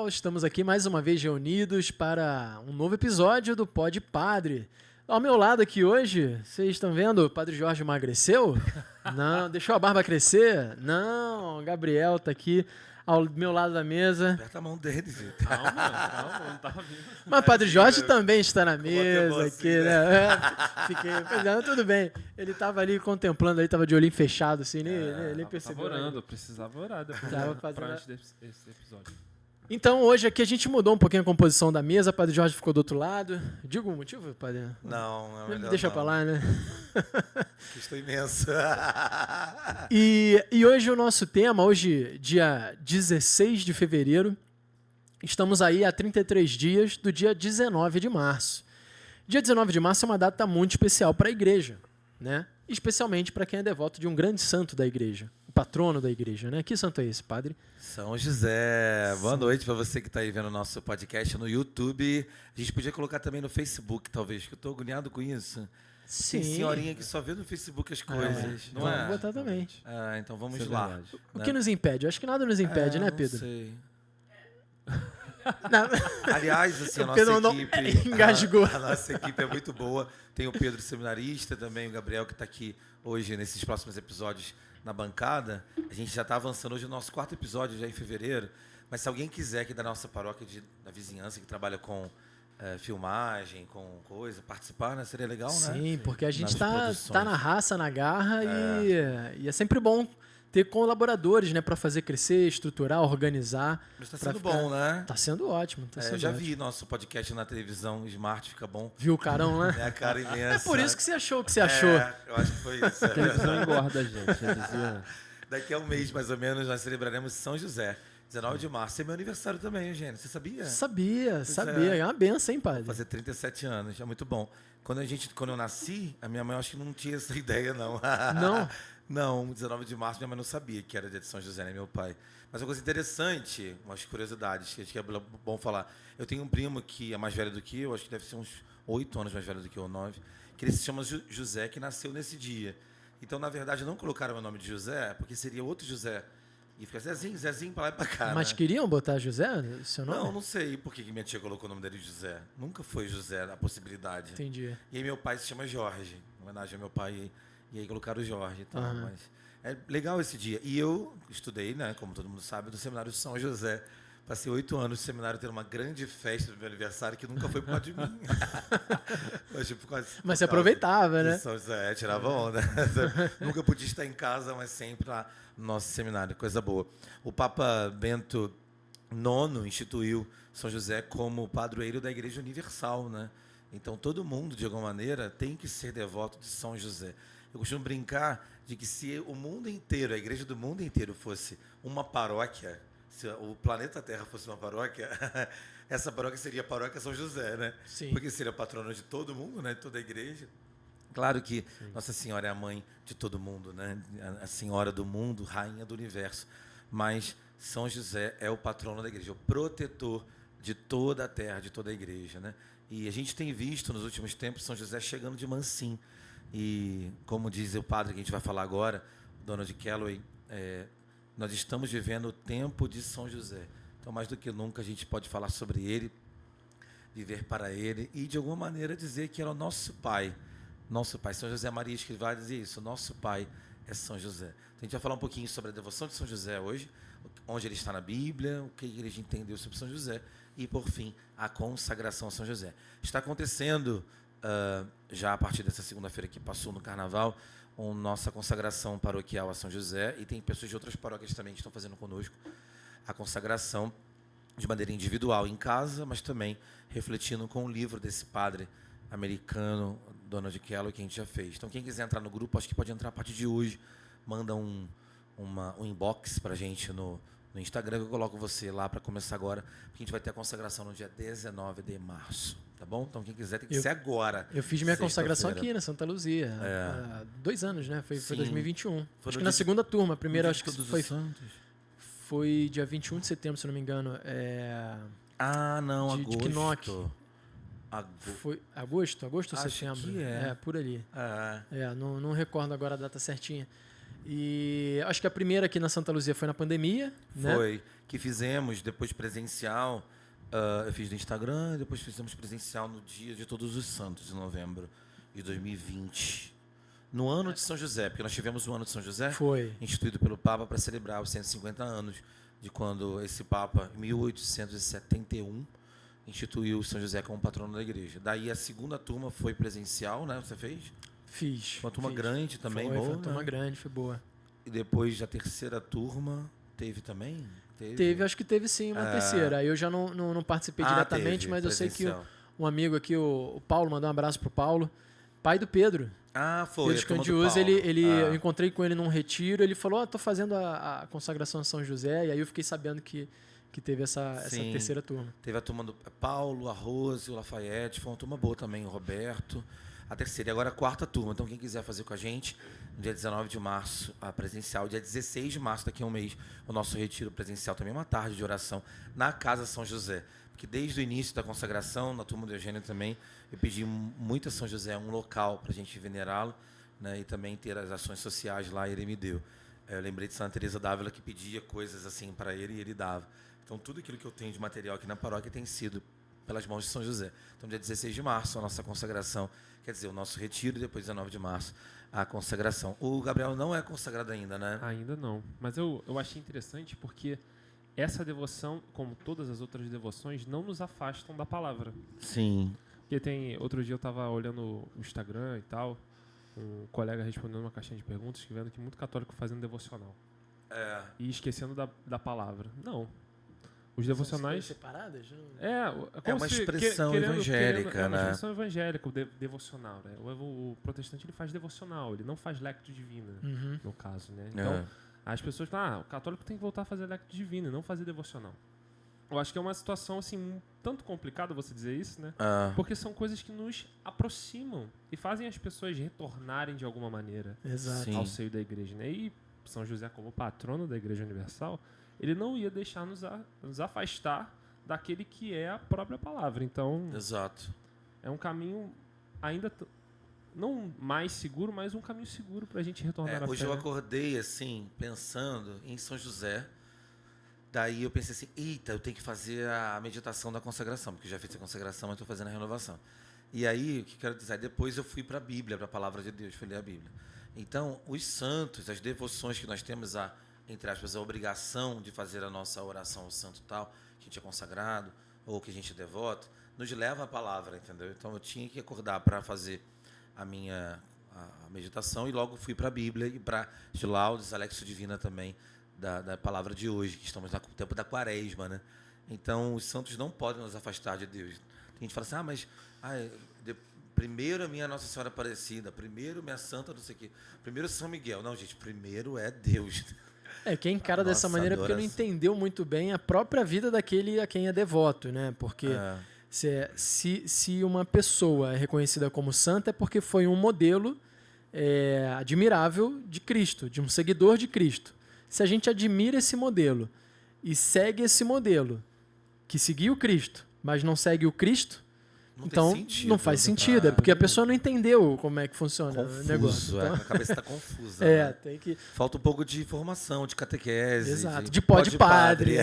pessoal, estamos aqui mais uma vez reunidos para um novo episódio do Pod Padre. Ao meu lado aqui hoje, vocês estão vendo, o Padre Jorge emagreceu? Não. Deixou a barba crescer? Não. O Gabriel tá aqui ao meu lado da mesa. Aperta a mão dele, gente. Calma, não tava vindo. Mas o Padre Jorge também está na mesa assim, aqui, né? Fiquei pensando, tudo bem. Ele estava ali contemplando, ele estava de olhinho fechado, assim, nem percebeu. Tava orando, eu precisava orar depois Tava fazendo... antes desse episódio. Então, hoje aqui a gente mudou um pouquinho a composição da mesa, o Padre Jorge ficou do outro lado. Diga o motivo, Padre? Não, é melhor Deixa não. pra lá, né? Que estou imenso. E hoje o nosso tema, hoje, dia 16 de fevereiro, estamos aí há 33 dias do dia 19 de março. Dia 19 de março é uma data muito especial para a igreja, né? Especialmente para quem é devoto de um grande santo da igreja, o patrono da igreja, né? Que santo é esse, Padre? São José. Boa noite para você que está aí vendo o nosso podcast no YouTube. A gente podia colocar também no Facebook, talvez, que eu estou agoniado com isso. Sim. Tem senhorinha que só vê no Facebook as coisas, não Vamos é? botar também. Ah, então vamos Isso é lá. verdade. O que nos impede? Eu acho que nada nos impede, né, Não Pedro? sei. Não. Aliás, assim, a O Pedro nossa não- equipe... engasgou. A nossa equipe é muito boa. Tem o Pedro seminarista também, o Gabriel que está aqui hoje nesses próximos episódios na bancada. A gente já está avançando hoje no nosso 4º episódio, já em fevereiro. Mas se alguém quiser aqui da nossa paróquia da vizinhança, que trabalha com filmagem, com coisa, participar, né? Seria legal, né? Sim, porque a gente Nas tá produções. na raça, na garra e é sempre bom ter colaboradores, né, para fazer crescer, estruturar, organizar. Mas está pra sendo ficar- bom, né? Tá sendo ótimo, tá sendo Já ótimo. vi nosso podcast na televisão, Smart, fica bom. Viu o carão, né? É a cara imensa. É por isso que você achou o que você achou. Eu acho que foi isso. A televisão engorda a gente, já dizia. Daqui a um mês, mais ou menos, nós celebraremos São José. 19 de março. É meu aniversário também, Eugênio. Você sabia? Sabia. é. É uma benção, hein, Padre? Vou fazer 37 anos. É muito bom. Quando eu nasci, a minha mãe acho que não tinha essa ideia, não. Não? Não, 19 de março minha mãe não sabia que era dia de São José, né, meu pai. Mas uma coisa interessante, umas curiosidades, que acho que é bom falar. Eu tenho um primo que é mais velho do que eu, acho que deve ser uns 8 anos mais velho do que eu, 9, que ele se chama José, que nasceu nesse dia. Então, na verdade, não colocaram o nome de José, porque seria outro José. E fica Zezinho, pra lá e pra cá, Mas né? queriam botar José, seu nome? Não sei por que minha tia colocou o nome dele de José. Nunca foi José a possibilidade. Entendi. E aí meu pai se chama Jorge, em homenagem ao meu pai, e aí colocaram o Jorge e tal. Aham. Mas é legal esse dia. E eu estudei, né, como todo mundo sabe, no seminário São José. Passei 8 anos no seminário, tendo uma grande festa do meu aniversário, que nunca foi por causa de mim. Mas você aproveitava, né? São José, tirava onda. Nunca podia estar em casa, mas sempre lá no nosso seminário, coisa boa. O Papa Bento IX instituiu São José como padroeiro da Igreja Universal, né? Então todo mundo, de alguma maneira, tem que ser devoto de São José. Eu costumo brincar de que se o mundo inteiro, a igreja do mundo inteiro fosse uma paróquia, se o planeta Terra fosse uma paróquia, essa paróquia seria a paróquia São José, né? Sim. Porque seria patrono de todo mundo, né? De toda a igreja. Claro que Nossa Senhora é a mãe de todo mundo, né? A senhora do mundo, rainha do universo. Mas São José é o patrono da igreja, o protetor de toda a terra, de toda a igreja, né? E a gente tem visto nos últimos tempos São José chegando de mansinho. E como diz o padre que a gente vai falar agora, Donald Calloway, nós estamos vivendo o tempo de São José. Então, mais do que nunca, a gente pode falar sobre ele, viver para ele e, de alguma maneira, dizer que era o nosso pai. Nosso pai. São José Maria Escrivá dizia isso, nosso pai é São José. Então, a gente vai falar um pouquinho sobre a devoção de São José hoje, onde ele está na Bíblia, o que a igreja entendeu sobre São José e, por fim, a consagração a São José. Está acontecendo, já a partir dessa segunda-feira que passou no Carnaval, nossa consagração paroquial a São José, e tem pessoas de outras paróquias também que estão fazendo conosco a consagração de maneira individual em casa, mas também refletindo com o livro desse padre americano, Donald Calloway, que a gente já fez. Então, quem quiser entrar no grupo, acho que pode entrar a partir de hoje, manda um inbox para a gente no Instagram, que eu coloco você lá para começar agora, porque a gente vai ter a consagração no dia 19 de março. Tá bom? Então, quem quiser tem que ser agora. Eu fiz minha consagração sexta-feira. aqui na Santa Luzia. Há 2 anos, né? Foi Sim. 2021. Foi Acho no que na dia- segunda turma. A primeira, acho que Todos os foi, Santos. foi dia 21 de setembro, se não me engano. Ah, não, de agosto. Knock. Foi agosto ou Acho setembro? que é. Por ali. Não recordo agora a data certinha. E acho que a primeira aqui na Santa Luzia foi na pandemia, né? Foi. Que fizemos depois presencial. Eu fiz no Instagram, depois fizemos presencial no dia de Todos os Santos, em novembro de 2020. No ano de São José, porque nós tivemos o ano de São José, Foi. instituído pelo Papa para celebrar os 150 anos de quando esse Papa, em 1871, instituiu São José como patrono da igreja. Daí a segunda turma foi presencial, né? Você fez? Fiz. Uma turma fiz. grande também, Foi boa, uma turma né? grande, foi boa. E depois a terceira turma teve também? Teve, acho que teve sim uma terceira. Aí eu já não participei diretamente, teve, mas eu sei que presencial. um amigo aqui, o Paulo, mandou um abraço pro Paulo, pai do Pedro. Foi. Pedro Scandioso, eu encontrei com ele num retiro, ele falou, tô fazendo a consagração de São José, e aí eu fiquei sabendo que teve essa terceira turma. Teve a turma do Paulo, a Rose, o Lafayette, foi uma turma boa também, o Roberto. A terceira e agora a quarta turma. Então, quem quiser fazer com a gente, no dia 19 de março, a presencial, dia 16 de março, daqui a um mês, o nosso retiro presencial, também uma tarde de oração, na Casa São José. Porque desde o início da consagração, na turma do Eugênio também, eu pedi muito a São José um local para a gente venerá-lo, né, e também ter as ações sociais lá, e ele me deu. Eu lembrei de Santa Teresa d'Ávila, que pedia coisas assim para ele e ele dava. Então, tudo aquilo que eu tenho de material aqui na paróquia tem sido pelas mãos de São José. Então, dia 16 de março, a nossa consagração, quer dizer, o nosso retiro, e depois, 19 de março, a consagração. O Gabriel não é consagrado ainda, né? Ainda não. Mas eu achei interessante porque essa devoção, como todas as outras devoções, não nos afastam da palavra. Sim. Porque outro dia eu estava olhando o Instagram e tal, um colega respondendo uma caixinha de perguntas, escrevendo que muito católico fazendo devocional. E esquecendo da palavra. Não. Os devocionais... São separadas? É uma expressão evangélica, é uma né? expressão evangélica, o devocional, né? O protestante ele faz devocional, ele não faz lectio divina, no caso, né? Então, as pessoas falam, o católico tem que voltar a fazer lectio divina, não fazer devocional. Eu acho que é uma situação, assim, um tanto complicada você dizer isso, né? Porque são coisas que nos aproximam e fazem as pessoas retornarem de alguma maneira ao seio da igreja, né? E São José, como patrono da Igreja Universal, ele não ia deixar nos afastar daquele que é a própria palavra. Então, exato. É um caminho ainda não mais seguro, mas um caminho seguro para a gente retornar à fé. Hoje eu acordei assim, pensando em São José. Daí eu pensei assim, eita, eu tenho que fazer a meditação da consagração, porque eu já fiz a consagração, mas estou fazendo a renovação. E aí, o que quero dizer? Depois eu fui para a Bíblia, para a Palavra de Deus, fui ler a Bíblia. Então, os santos, as devoções que nós temos, entre aspas, a obrigação de fazer a nossa oração ao santo tal, que a gente é consagrado, ou que a gente é devoto, nos leva à palavra, entendeu? Então, eu tinha que acordar para fazer a minha meditação e logo fui para a Bíblia e para os laudes, a Lexio Divina também, da palavra de hoje, que estamos no tempo da quaresma, né? Então, os santos não podem nos afastar de Deus. Tem gente que fala assim, primeiro a minha Nossa Senhora Aparecida, primeiro minha Santa não sei o quê, primeiro São Miguel. Não, gente, primeiro é Deus. Quem encara dessa maneira é porque não entendeu muito bem a própria vida daquele a quem é devoto, né? Porque se uma pessoa é reconhecida como santa é porque foi um modelo admirável de Cristo, de um seguidor de Cristo. Se a gente admira esse modelo e segue esse modelo, que seguiu Cristo, mas não segue o Cristo, não faz sentido. É porque a pessoa não entendeu como é que funciona o negócio. Então, a cabeça está confusa. Tem que... Falta um pouco de informação, de catequese. Exato, de pó de padre.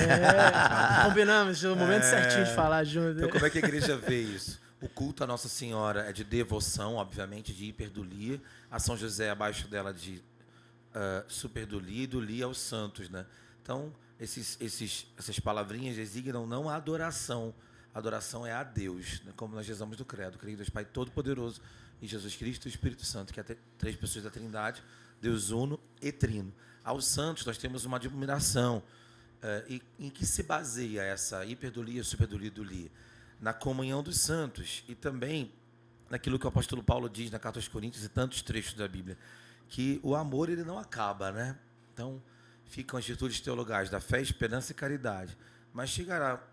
Combinamos, no momento certinho de falar junto. Então, como é que a igreja vê isso? O culto à Nossa Senhora é de devoção, obviamente, de hiperdulia. A São José, abaixo dela, de superdulia, e dulia aos santos, né? Então, essas palavrinhas designam não a adoração. A adoração é a Deus, né? Como nós rezamos do credo. Creio em Deus Pai Todo-Poderoso e Jesus Cristo e o Espírito Santo, que é três pessoas da Trindade, Deus uno e trino. Aos santos nós temos uma admiração. E em que se baseia essa hiperdulia, superdulia e dulia? Na comunhão dos santos e também naquilo que o apóstolo Paulo diz na Carta aos Coríntios e tantos trechos da Bíblia, que o amor ele não acaba, né? Então, ficam as virtudes teologais da fé, esperança e caridade. Mas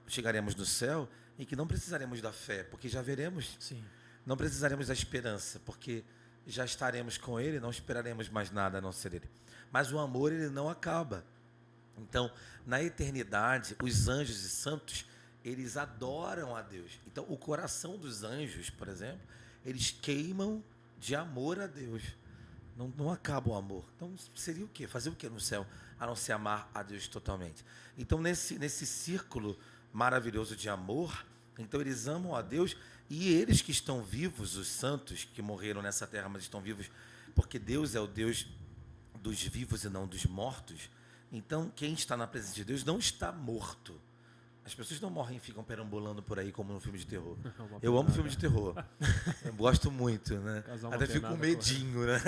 chegaremos no céu em que não precisaremos da fé, porque já veremos. Sim. Não precisaremos da esperança, porque já estaremos com Ele, não esperaremos mais nada a não ser Ele. Mas o amor ele não acaba. Então, na eternidade, os anjos e santos, eles adoram a Deus. Então, o coração dos anjos, por exemplo, eles queimam de amor a Deus. Não acaba o amor. Então, seria o quê? Fazer o quê no céu, a não ser amar a Deus totalmente? Então, nesse círculo maravilhoso de amor, então eles amam a Deus, e eles que estão vivos, os santos que morreram nessa terra, mas estão vivos, porque Deus é o Deus dos vivos e não dos mortos. Então, quem está na presença de Deus não está morto. As pessoas não morrem e ficam perambulando por aí como no filme de terror. Eu amo filme de terror. Eu gosto muito, né? Até fico com medinho, né?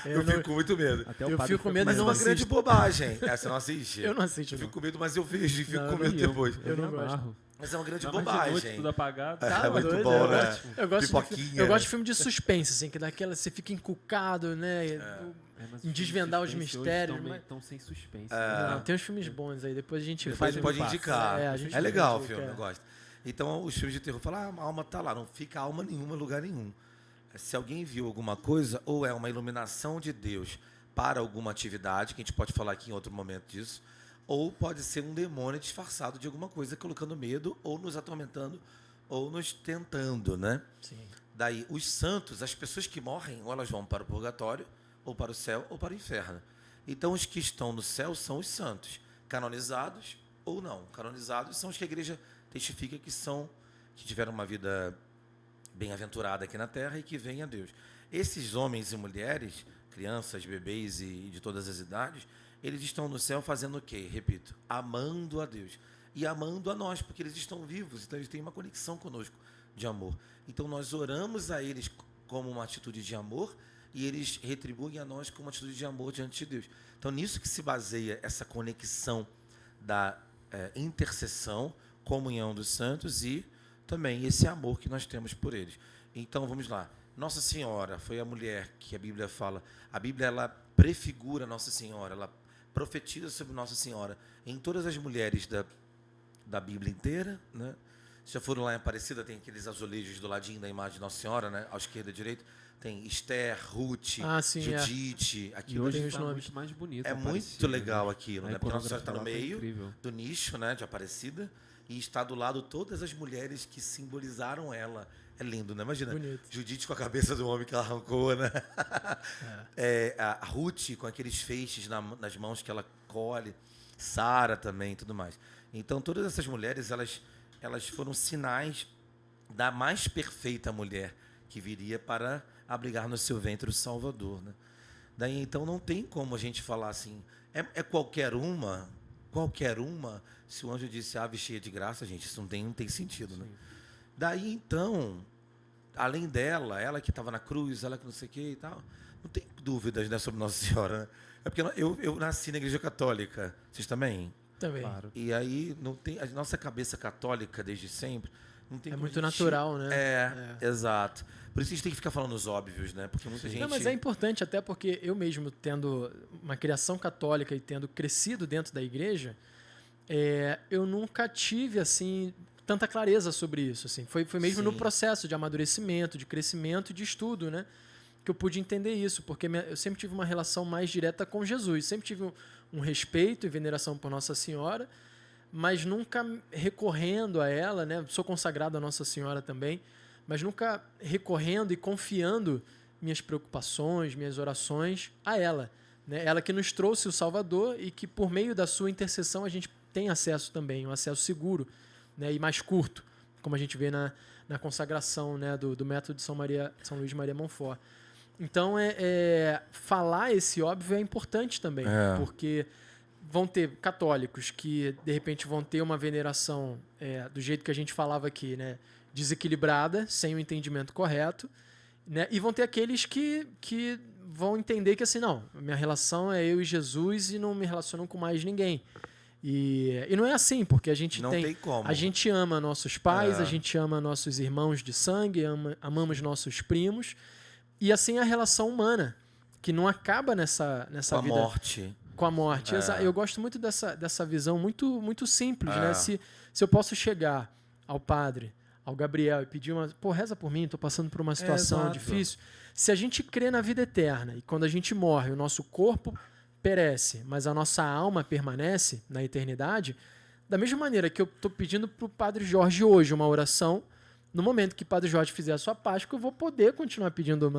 Eu fico com muito medo. Eu fico com medo, mas é uma grande bobagem. Você não assiste? Eu não assisto. Eu fico com medo, mas eu vejo e fico com medo depois. Eu não gosto. Mas é uma grande Mas bobagem. de noite, tudo apagado. É muito bom, né? Eu gosto de filme de suspense, assim, que daquela você fica encucado, né? Em desvendar os mistérios. Estão sem suspense. Não, tem uns filmes bons aí, depois a gente Depois pode indicar. É legal o filme, eu gosto. Então, os filmes de terror falam, a alma está lá, não fica alma nenhuma em lugar nenhum. Se alguém viu alguma coisa, ou é uma iluminação de Deus para alguma atividade, que a gente pode falar aqui em outro momento disso, ou pode ser um demônio disfarçado de alguma coisa, colocando medo, ou nos atormentando, ou nos tentando, né? Sim. Daí, os santos, as pessoas que morrem, ou elas vão para o purgatório, ou para o céu, ou para o inferno. Então, os que estão no céu são os santos, canonizados ou não. Canonizados são os que a igreja testifica que tiveram uma vida bem-aventurada aqui na terra e que vêm a Deus. Esses homens e mulheres, crianças, bebês e de todas as idades, eles estão no céu fazendo o quê? Repito, amando a Deus e amando a nós, porque eles estão vivos, então eles têm uma conexão conosco de amor. Então nós oramos a eles como uma atitude de amor e eles retribuem a nós como uma atitude de amor diante de Deus. Então nisso que se baseia essa conexão da intercessão, comunhão dos santos e também esse amor que nós temos por eles. Então vamos lá. Nossa Senhora foi a mulher que a Bíblia fala. A Bíblia ela prefigura Nossa Senhora, ela profetiza sobre Nossa Senhora em todas as mulheres da Bíblia inteira, né? Se já foram lá em Aparecida, tem aqueles azulejos do ladinho da imagem de Nossa Senhora, né? À esquerda e à direita. Tem Esther, Ruth, Judite. Aquilo hoje está muito mais bonito. É muito legal aquilo, né? Porque Nossa Senhora está no meio incrível. do nicho, né, de Aparecida e está do lado todas as mulheres que simbolizaram ela. É lindo, né? Imagina, bonito. Judite com a cabeça do homem que ela arrancou, né? A Ruth com aqueles feixes nas mãos que ela colhe, Sara também e tudo mais. Então, todas essas mulheres, elas foram sinais da mais perfeita mulher que viria para abrigar no seu ventre o Salvador, né? Daí, então, não tem como a gente falar assim, qualquer uma, se o anjo disse ave cheia de graça, gente, isso não tem sentido, né? Daí, então, além dela, ela que estava na cruz, ela que não sei o que e tal, não tem dúvidas, né, sobre Nossa Senhora, né? É porque eu nasci na Igreja Católica, vocês também? Também. Claro. E aí, não tem, a nossa cabeça católica, desde sempre, não tem como muito a gente... natural, né? Exato. Por isso a gente tem que ficar falando os óbvios, né? Porque muita gente... Não, mas é importante até porque eu mesmo, tendo uma criação católica e tendo crescido dentro da igreja, eu nunca tive, assim, tanta clareza sobre isso. Assim. Foi mesmo no processo de amadurecimento, de crescimento e de estudo, né? Que eu pude entender isso, porque eu sempre tive uma relação mais direta com Jesus. Sempre tive um respeito e veneração por Nossa Senhora, mas nunca recorrendo a ela, né? Sou consagrado a Nossa Senhora também, mas nunca recorrendo e confiando minhas preocupações, minhas orações a ela, né? Ela que nos trouxe o Salvador e que por meio da sua intercessão a gente tem acesso também, um acesso seguro, né? E mais curto, como a gente vê na consagração, né? do método de São Luís de Maria Montfort. Então, falar esse óbvio é importante também, porque vão ter católicos que, de repente, vão ter uma veneração do jeito que a gente falava aqui, né? Desequilibrada, sem o entendimento correto, né? E vão ter aqueles que vão entender que, assim, não, minha relação é eu e Jesus e não me relaciono com mais ninguém. E não é assim, porque a gente tem como. A gente ama nossos pais, a gente ama nossos irmãos de sangue, amamos nossos primos, e assim a relação humana, que não acaba nessa vida... Com a morte. Eu gosto muito dessa visão muito, muito simples, né? Se eu posso chegar ao padre, ao Gabriel, e pedir reza por mim, estou passando por uma situação difícil. Se a gente crê na vida eterna, e quando a gente morre, o nosso corpo perece, mas a nossa alma permanece na eternidade, da mesma maneira que eu estou pedindo para o Padre Jorge hoje uma oração, no momento que Padre Jorge fizer a sua Páscoa, eu vou poder continuar pedindo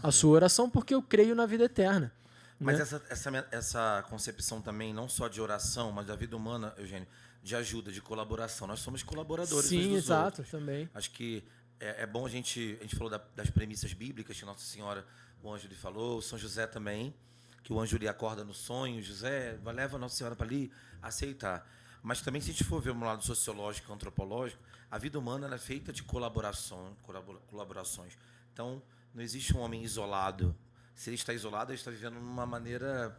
a sua oração, porque eu creio na vida eterna. Mas né? essa concepção também, não só de oração, mas da vida humana, Eugênio, de ajuda, de colaboração. Nós somos colaboradores uns Sim, dos exato, outros. também. Acho que é bom a gente falou das premissas bíblicas que Nossa Senhora, o anjo lhe falou, o São José também, que o anjo lhe acorda no sonho, José, leva a Nossa Senhora para ali, aceitar. Mas também, se a gente for ver um lado sociológico, antropológico, a vida humana é feita de colaborações. Então, não existe um homem isolado. Se ele está isolado, ele está vivendo de uma maneira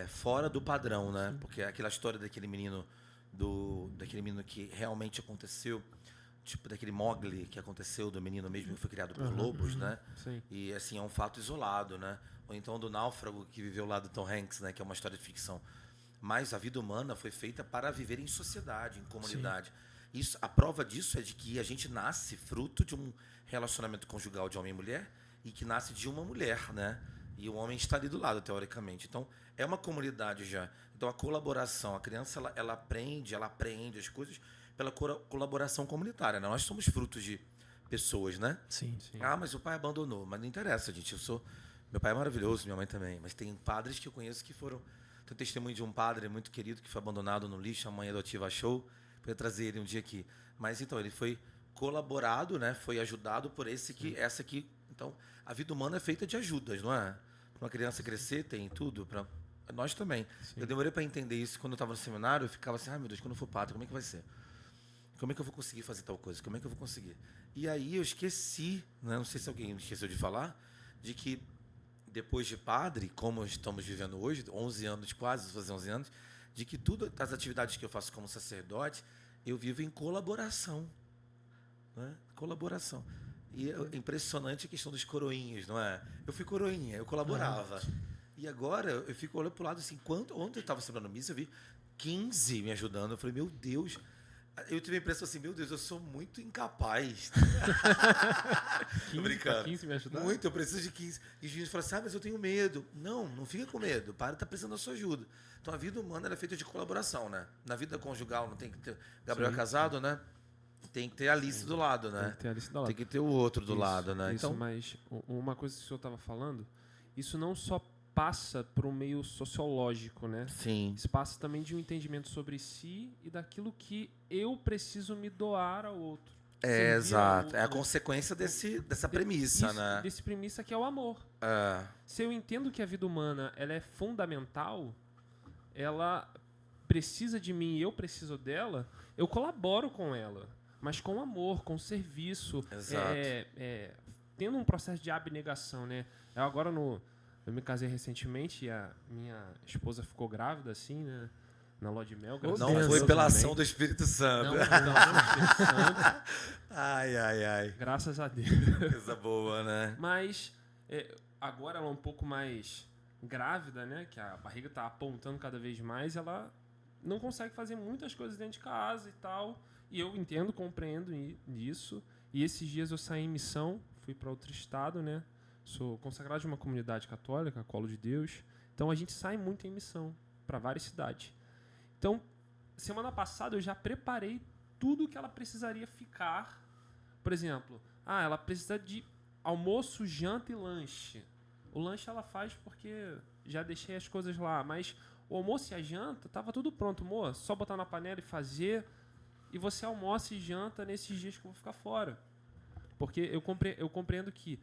fora do padrão, né? Porque aquela história daquele menino que realmente aconteceu, tipo daquele Mowgli que aconteceu, do menino mesmo que foi criado por lobos, né? Sim. E assim, é um fato isolado, né? Ou então do náufrago que viveu lá do Tom Hanks, né? Que é uma história de ficção. Mas a vida humana foi feita para viver em sociedade, em comunidade. Isso, a prova disso é de que a gente nasce fruto de um relacionamento conjugal de homem e mulher, e que nasce de uma mulher, né? E o homem está ali do lado, teoricamente. Então, é uma comunidade já. Então, a colaboração, a criança, ela aprende as coisas pela colaboração comunitária, né? Nós somos frutos de pessoas, né? Sim. Ah, mas o pai abandonou. Mas não interessa, gente. Meu pai é maravilhoso, minha mãe também. Mas tem padres que eu conheço que foram... Tem testemunho de um padre muito querido que foi abandonado no lixo, a mãe adotiva achou, para trazer ele um dia aqui. Mas, então, ele foi colaborado, né? Foi ajudado por essa aqui. Então, a vida humana é feita de ajudas, não é? Para uma criança crescer, tem tudo. Para nós também. Sim. Eu demorei para entender isso. Quando eu estava no seminário, eu ficava assim, ai, meu Deus, quando eu for padre, como é que vai ser? Como é que eu vou conseguir fazer tal coisa? Como é que eu vou conseguir? E aí eu esqueci, né? Não sei se alguém esqueceu de falar, de que depois de padre, como estamos vivendo hoje, 11 anos quase, fazer 11 anos, de que todas as atividades que eu faço como sacerdote, eu vivo em colaboração. Né? Colaboração. E é impressionante a questão dos coroinhas, não é? Eu fui coroinha, eu colaborava. E agora eu fico olhando para o lado assim, ontem eu estava celebrando missa, eu vi 15 me ajudando. Eu falei, meu Deus... Eu tive a impressão assim, meu Deus, eu sou muito incapaz. 15, brincando. 15 me ajudar? Muito, eu preciso de 15. E os juízes falam assim, mas eu tenho medo. Não fica com medo. Para, está precisando da sua ajuda. Então a vida humana é feita de colaboração, né? Na vida conjugal não tem que ter... Gabriel é casado, né? Tem que ter a Alice do lado, né? Tem que ter a Alice do lado. Tem que ter o outro do lado, né? Isso, mas uma coisa que o senhor estava falando, isso não só passa por um meio sociológico, né? Sim. Isso passa também de um entendimento sobre si e daquilo que eu preciso me doar ao outro. Exato. É a consequência dessa premissa, né? Desse premissa que é o amor. Se eu entendo que a vida humana ela é fundamental, ela precisa de mim e eu preciso dela, eu colaboro com ela. Mas com amor, com serviço. Exato. Tendo um processo de abnegação, né? Eu me casei recentemente e a minha esposa ficou grávida, assim, né? Na lua de mel. Não foi pela ação do Espírito Santo. Não foi pela ação do Espírito Santo. Ai. Graças a Deus. Coisa boa, né? Mas agora ela é um pouco mais grávida, né? Que a barriga tá apontando cada vez mais. Ela não consegue fazer muitas coisas dentro de casa e tal. E eu entendo, compreendo isso. E esses dias eu saí em missão, fui para outro estado, né? Sou consagrado de uma comunidade católica, Colo de Deus. Então a gente sai muito em missão para várias cidades. Então, semana passada eu já preparei tudo que ela precisaria ficar. Por exemplo, ela precisa de almoço, janta e lanche. O lanche ela faz porque já deixei as coisas lá, mas o almoço e a janta tava tudo pronto, amor. Só botar na panela e fazer. E você almoça e janta nesses dias que eu vou ficar fora. Porque eu compreendo que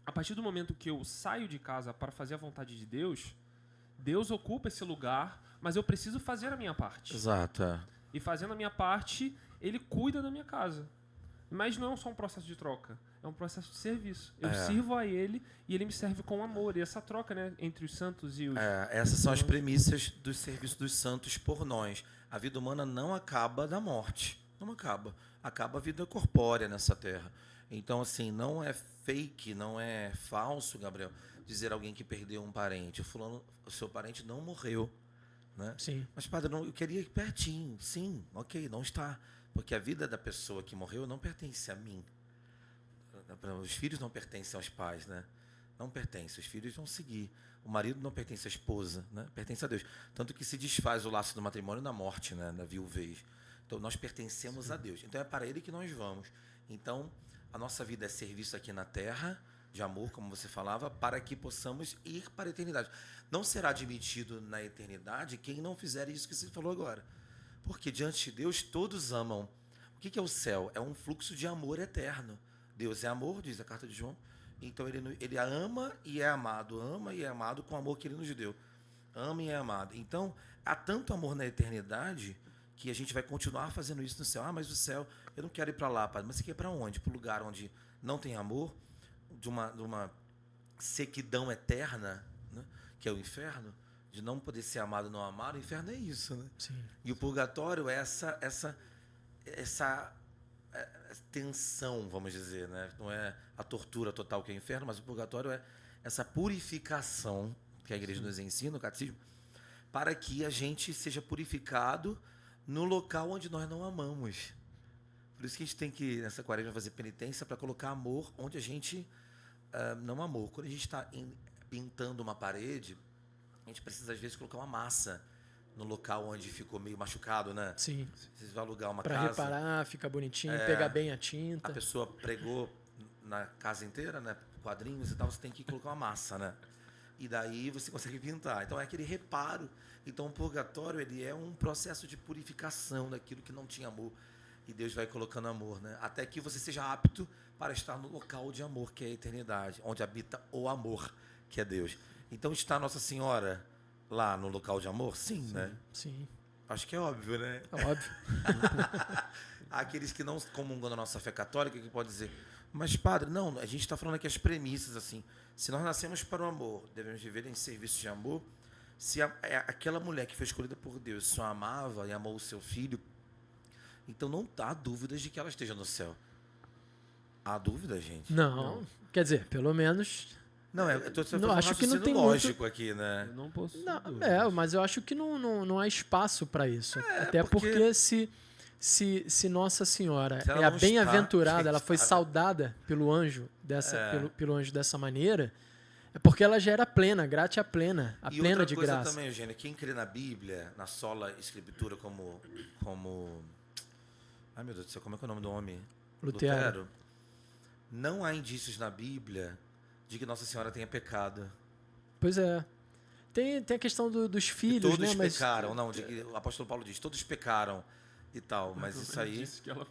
a partir do momento que eu saio de casa para fazer a vontade de Deus, Deus ocupa esse lugar, mas eu preciso fazer a minha parte. Exato. E fazendo a minha parte, Ele cuida da minha casa. Mas não é só um processo de troca, é um processo de serviço. Eu sirvo a Ele e Ele me serve com amor. E essa troca, né, entre os santos e os... essas são as premissas do serviço dos santos por nós. A vida humana não acaba da morte. Não acaba. Acaba a vida corpórea nessa terra. Então, assim, não é fake, não é falso, Gabriel, dizer a alguém que perdeu um parente. O seu parente não morreu. Né? Sim. Mas, padre, eu queria ir pertinho. Sim, ok, não está. Porque a vida da pessoa que morreu não pertence a mim. Os filhos não pertencem aos pais, né? Não pertence. Os filhos vão seguir. O marido não pertence à esposa, né? Pertence a Deus. Tanto que se desfaz o laço do matrimônio na morte, né? Na viuvez. Então, nós pertencemos a Deus. Então, é para Ele que nós vamos. Então, a nossa vida é serviço aqui na terra, de amor, como você falava, para que possamos ir para a eternidade. Não será admitido na eternidade quem não fizer isso que você falou agora. Porque diante de Deus todos amam. O que é o céu? É um fluxo de amor eterno. Deus é amor, diz a carta de João. Então ele ama e é amado com o amor que ele nos deu. Ama e é amado. Então, há tanto amor na eternidade que a gente vai continuar fazendo isso no céu. Ah, mas o céu, eu não quero ir para lá, padre. Mas você quer ir para onde? Para o lugar onde não tem amor, de uma sequidão eterna, né? Que é o inferno, de não poder ser amado e não amar. O inferno é isso, né? Sim. E o purgatório é essa tensão, vamos dizer, né? Não é a tortura total que é o inferno, mas o purgatório é essa purificação que a igreja nos ensina, o catecismo, para que a gente seja purificado no local onde nós não amamos. Por isso que a gente tem que, nessa quaresma, fazer penitência para colocar amor onde a gente não amou. Quando a gente está pintando uma parede, a gente precisa, às vezes, colocar uma massa no local onde ficou meio machucado, né? Sim. Você vai alugar uma pra casa... Para reparar, fica bonitinho, pegar bem a tinta. A pessoa pregou na casa inteira, né? Quadrinhos e tal, você tem que colocar uma massa, né? E daí você consegue pintar. Então é aquele reparo. Então o purgatório, ele é um processo de purificação daquilo que não tinha amor. E Deus vai colocando amor, né? Até que você seja apto para estar no local de amor, que é a eternidade, onde habita o amor, que é Deus. Então está Nossa Senhora lá no local de amor? Sim, né? Sim. Acho que é óbvio, né? É óbvio. Há aqueles que não comungam da nossa fé católica que podem dizer, mas padre, não, a gente está falando aqui as premissas, assim, se nós nascemos para o amor, devemos viver em serviço de amor. Se aquela mulher que foi escolhida por Deus só amava e amou o seu filho, então não há dúvidas de que ela esteja no céu. Há dúvida, gente? Não. Quer dizer, pelo menos... Não, eu estou Não, acho que não tem lógico aqui, né? Eu não posso. Não, mas eu acho que não há espaço para isso. Até porque se Nossa Senhora Se ela é a não bem-aventurada, está, ela foi sabe? saudada pelo anjo pelo anjo dessa maneira, é porque ela já era plena, gratia plena, a E plena outra de coisa graça. também, Eugênio, quem crê na Bíblia, na sola escritura como... Ai, meu Deus do céu, como é que é o nome do homem? Lutero. Não há indícios na Bíblia de que Nossa Senhora tenha pecado. Pois é. Tem a questão dos filhos, Todos né? Mas pecaram. Não, o apóstolo Paulo diz, todos pecaram e tal. Mas isso aí... Disse que ela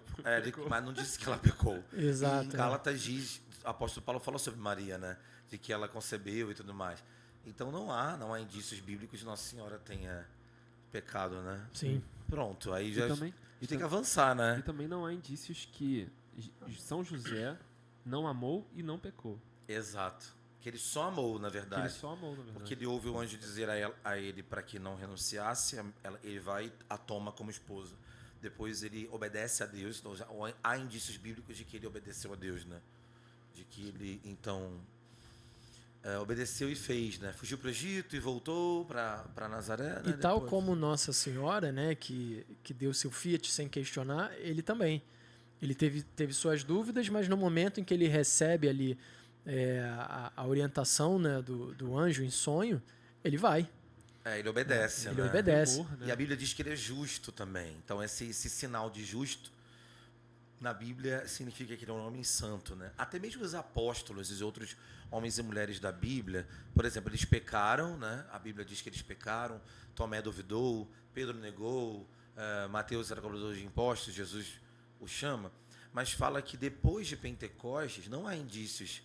mas não disse que ela pecou. Exato, E em Gálatas diz, o apóstolo Paulo falou sobre Maria, né? De que ela concebeu e tudo mais. Então não há indícios bíblicos de Nossa Senhora tenha pecado, né? Sim. Pronto, aí já... também, E tem que avançar, né? E também não há indícios que São José não amou e não pecou. Exato. Que ele só amou, na verdade. Que ele só amou, na verdade. Porque ele ouve o anjo dizer a ele para que não renunciasse, ele vai a toma como esposa. Depois ele obedece a Deus. Então, há indícios bíblicos de que ele obedeceu a Deus, né? De que ele, então, obedeceu e fez, né? Fugiu para o Egito e voltou para Nazaré, né? E tal Depois. como Nossa Senhora, né, que deu seu fiat sem questionar, ele também. Ele teve suas dúvidas, mas no momento em que ele recebe ali a orientação, né, do anjo em sonho, ele vai. Ele obedece, Ele né? obedece. Amor, né? E a Bíblia diz que ele é justo também. Então, esse sinal de justo, na Bíblia, significa que ele é um homem santo, né? Até mesmo os apóstolos e outros homens e mulheres da Bíblia, por exemplo, eles pecaram, né? A Bíblia diz que eles pecaram, Tomé duvidou, Pedro negou, Mateus era cobrador de impostos, Jesus o chama, mas fala que depois de Pentecostes, não há indícios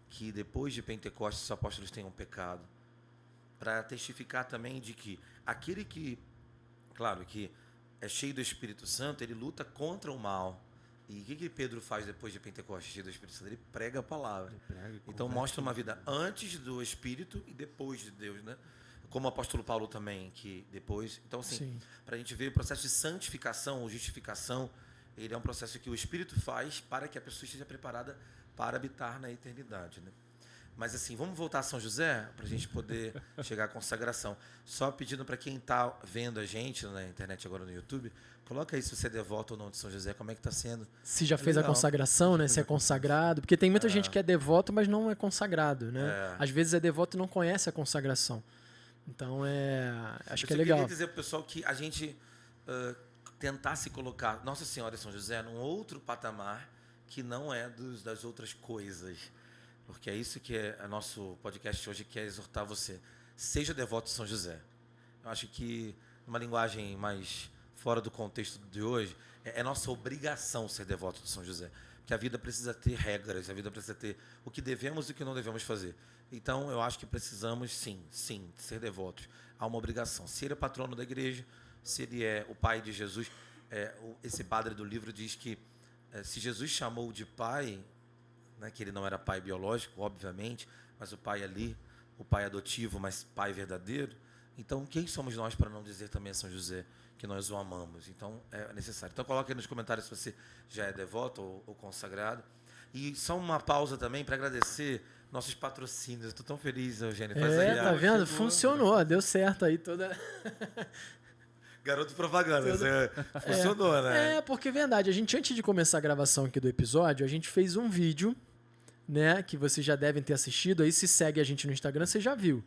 que depois de Pentecostes os apóstolos tenham pecado, para testificar também de que aquele que, claro, que é cheio do Espírito Santo, ele luta contra o mal. E o que Pedro faz depois de Pentecostes, cheio do Espírito Santo? Ele prega a palavra. Então mostra uma vida antes do Espírito e depois de Deus, né? Como o apóstolo Paulo também, que depois... Então, assim, para a gente ver o processo de santificação ou justificação, ele é um processo que o Espírito faz para que a pessoa esteja preparada para habitar na eternidade, né? Mas assim, vamos voltar a São José para a gente poder chegar à consagração. Só pedindo para quem está vendo a gente na internet agora no YouTube, coloca aí se você é devoto ou não de São José, como é que está sendo. Se já fez a consagração, né? Se é consagrado. Porque tem muita gente que é devoto, mas não é consagrado, né? Às vezes é devoto e não conhece a consagração. Então, acho que é legal. Eu queria dizer para o pessoal que a gente tentar se colocar Nossa Senhora e São José num outro patamar que não é das outras coisas. Porque é isso que o nosso podcast hoje quer exortar você. Seja devoto de São José. Eu acho que, numa linguagem mais fora do contexto de hoje, é nossa obrigação ser devoto de São José. Porque a vida precisa ter regras, a vida precisa ter o que devemos e o que não devemos fazer. Então, eu acho que precisamos, sim, ser devotos. Há uma obrigação. Se ele é patrono da igreja, se ele é o pai de Jesus, esse padre do livro diz que se Jesus chamou de pai, né, que ele não era pai biológico, obviamente, mas o pai ali, o pai adotivo, mas pai verdadeiro, então quem somos nós para não dizer também a São José que nós o amamos? Então é necessário. Então coloque aí nos comentários se você já é devoto ou consagrado. E só uma pausa também para agradecer nossos patrocínios. Estou tão feliz, Eugênio. Tá vendo? Funcionou, deu certo aí toda... Garoto propaganda, funcionou, né? Porque é verdade, a gente, antes de começar a gravação aqui do episódio, a gente fez um vídeo, né, que vocês já devem ter assistido, aí se segue a gente no Instagram, você já viu.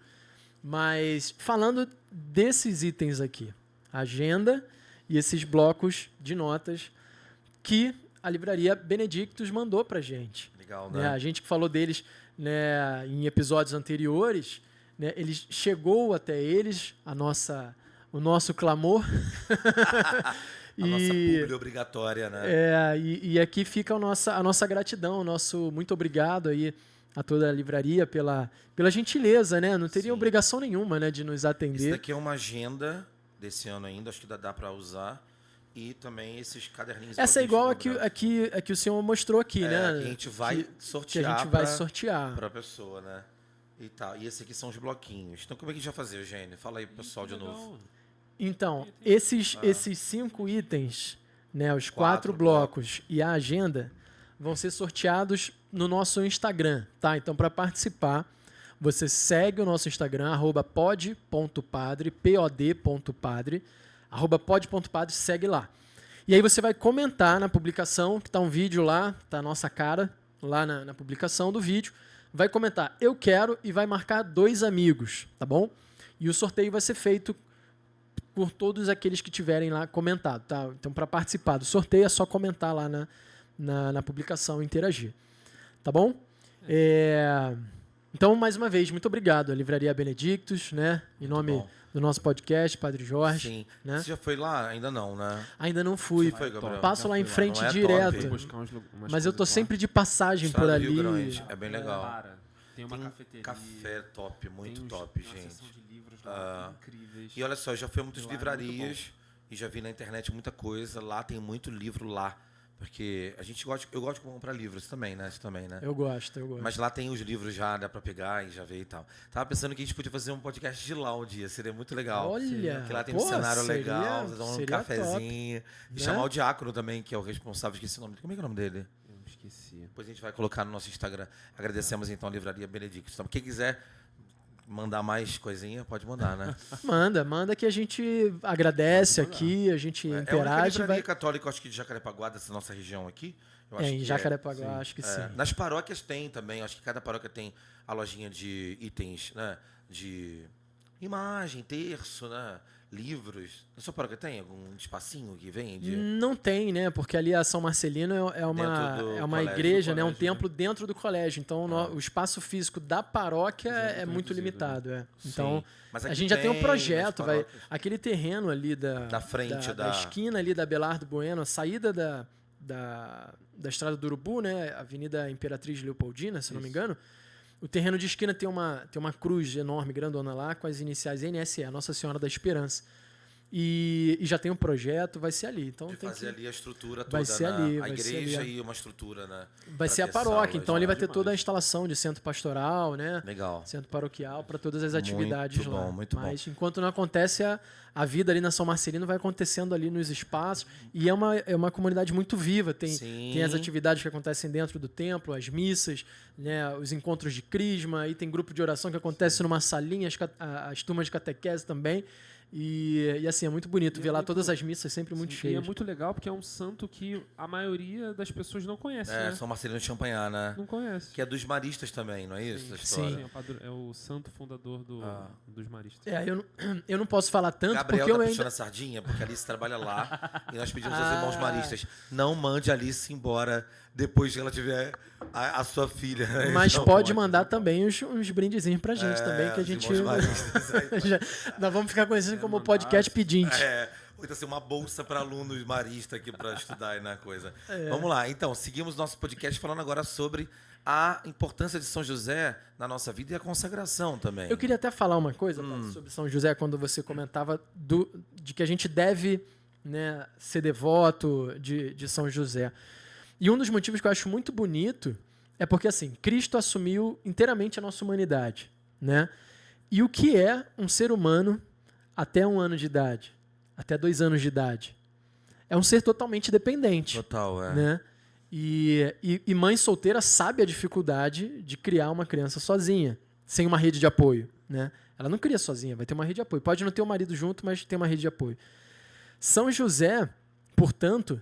Mas falando desses itens aqui, agenda e esses blocos de notas que a Livraria Benedictus mandou pra gente. Legal, né? A gente que falou deles, né, em episódios anteriores, né, chegou até eles, o nosso clamor. A nossa publi obrigatória, né? E aqui fica a nossa gratidão, o nosso muito obrigado aí a toda a livraria pela gentileza, né? Não teria obrigação nenhuma, né, de nos atender. Isso daqui é uma agenda desse ano ainda, acho que dá para usar. E também esses caderninhos. Essa é igual a que o senhor mostrou aqui, né? Que a gente vai sortear. Que a gente vai sortear para a pessoa, né? E tal. E esses aqui são os bloquinhos. Então, como é que a gente vai fazer, Eugênio? Fala aí pro pessoal de novo. Então, esses 5 itens, né, os 4 blocos e a agenda, vão ser sorteados no nosso Instagram, tá? Então, para participar, você segue o nosso Instagram, @pod.padre, pod.padre, @pod.padre, segue lá. E aí você vai comentar na publicação, que tá um vídeo lá, tá a nossa cara lá na publicação do vídeo, vai comentar, eu quero, e vai marcar 2 amigos, tá bom? E o sorteio vai ser feito por todos aqueles que tiverem lá comentado, tá? Então, para participar do sorteio, é só comentar lá na publicação e interagir. Tá bom? Então, mais uma vez, muito obrigado à Livraria Benedictus, né? Em nome do nosso podcast, Padre Jorge. Sim. Né? Você já foi lá? Ainda não, né? Ainda não fui. Você foi, Gabriel? Passo lá em frente direto. Mas eu tô sempre de passagem por ali. Rio Grande. É bem legal. Tem uma cafeteria. Café top, muito top, gente. Seção de livros lá, incríveis. E olha só, eu já fui a muitas livrarias e já vi na internet muita coisa. Lá tem muito livro lá. Porque eu gosto de comprar livros também, né? Você também, né? Eu gosto. Mas lá tem os livros já, dá pra pegar e já ver e tal. Tava pensando que a gente podia fazer um podcast de lá um dia, seria muito legal. Olha! Porque lá tem um cenário legal, dar um cafezinho. Top, e chamar o Diácono também, que é o responsável, esqueci o nome. Como é que é o nome dele? Eu esqueci. Depois a gente vai colocar no nosso Instagram. Agradecemos então a Livraria Benedictus. Então, quem quiser mandar mais coisinha, pode mandar, né? Manda que a gente agradece aqui, a gente interage. É a única livraria católica, acho que de Jacarepaguá, dessa nossa região aqui. Eu acho em Jacarepaguá, acho que sim. Nas paróquias tem também, acho que cada paróquia tem a lojinha de itens, né? De imagem, terço, né? Livros. Na sua paróquia tem algum espacinho que vende? Não tem, né? Porque ali a São Marcelino é uma igreja, né? Um templo dentro do colégio. Então o espaço físico da paróquia é muito limitado. Então a gente já tem um projeto. Aquele terreno ali da frente da esquina ali da Belardo Bueno, a saída da Estrada do Urubu, né? Avenida Imperatriz Leopoldina, se não me engano. O terreno de esquina tem uma cruz enorme, grandona lá, com as iniciais NSE, Nossa Senhora da Esperança. E já tem um projeto, vai ser ali. Então, fazer ali a estrutura toda, vai ser ali, a igreja e uma estrutura, né? Vai ser a paróquia, então ali vai ter toda a instalação de centro pastoral, né? Legal. Centro paroquial, para todas as atividades lá. Muito bom. Mas enquanto não acontece, a vida ali na São Marcelino vai acontecendo ali nos espaços. E é uma comunidade muito viva. Tem as atividades que acontecem dentro do templo, as missas, né? Os encontros de crisma, aí tem grupo de oração que acontece numa salinha, as turmas de catequese também. E assim, é muito bonito ver lá todas as missas sempre muito E cheias. é muito legal porque é um santo que a maioria das pessoas não conhece, né? São Marcelino de Champagnat, né? Não conhece. Que é dos maristas também, não é isso? A história? Sim, é o santo fundador dos maristas. Eu não posso falar tanto Gabriel porque eu tá ainda... puxando a sardinha, porque a Alice trabalha lá e nós pedimos aos irmãos maristas, não mande a Alice embora depois que ela tiver a sua filha. Né? Mas Não pode mandar também uns brindezinhos pra gente também, que a os gente... irmãos maristas aí. Nós vamos ficar conhecidos como podcast pedinte. Ou então assim, uma bolsa para alunos maristas aqui para estudar aí na coisa. Vamos lá, então, seguimos nosso podcast falando agora sobre a importância de São José na nossa vida e a consagração também. Eu queria até falar uma coisa Padre, sobre São José, quando você comentava de que a gente deve, né, ser devoto de São José. E um dos motivos que eu acho muito bonito é porque, assim, Cristo assumiu inteiramente a nossa humanidade, né? E o que é um ser humano até 1 ano de idade? Até 2 anos de idade? É um ser totalmente dependente. Total, né? E mãe solteira sabe a dificuldade de criar uma criança sozinha, sem uma rede de apoio, né? Ela não cria sozinha, vai ter uma rede de apoio. Pode não ter o marido junto, mas tem uma rede de apoio. São José, portanto,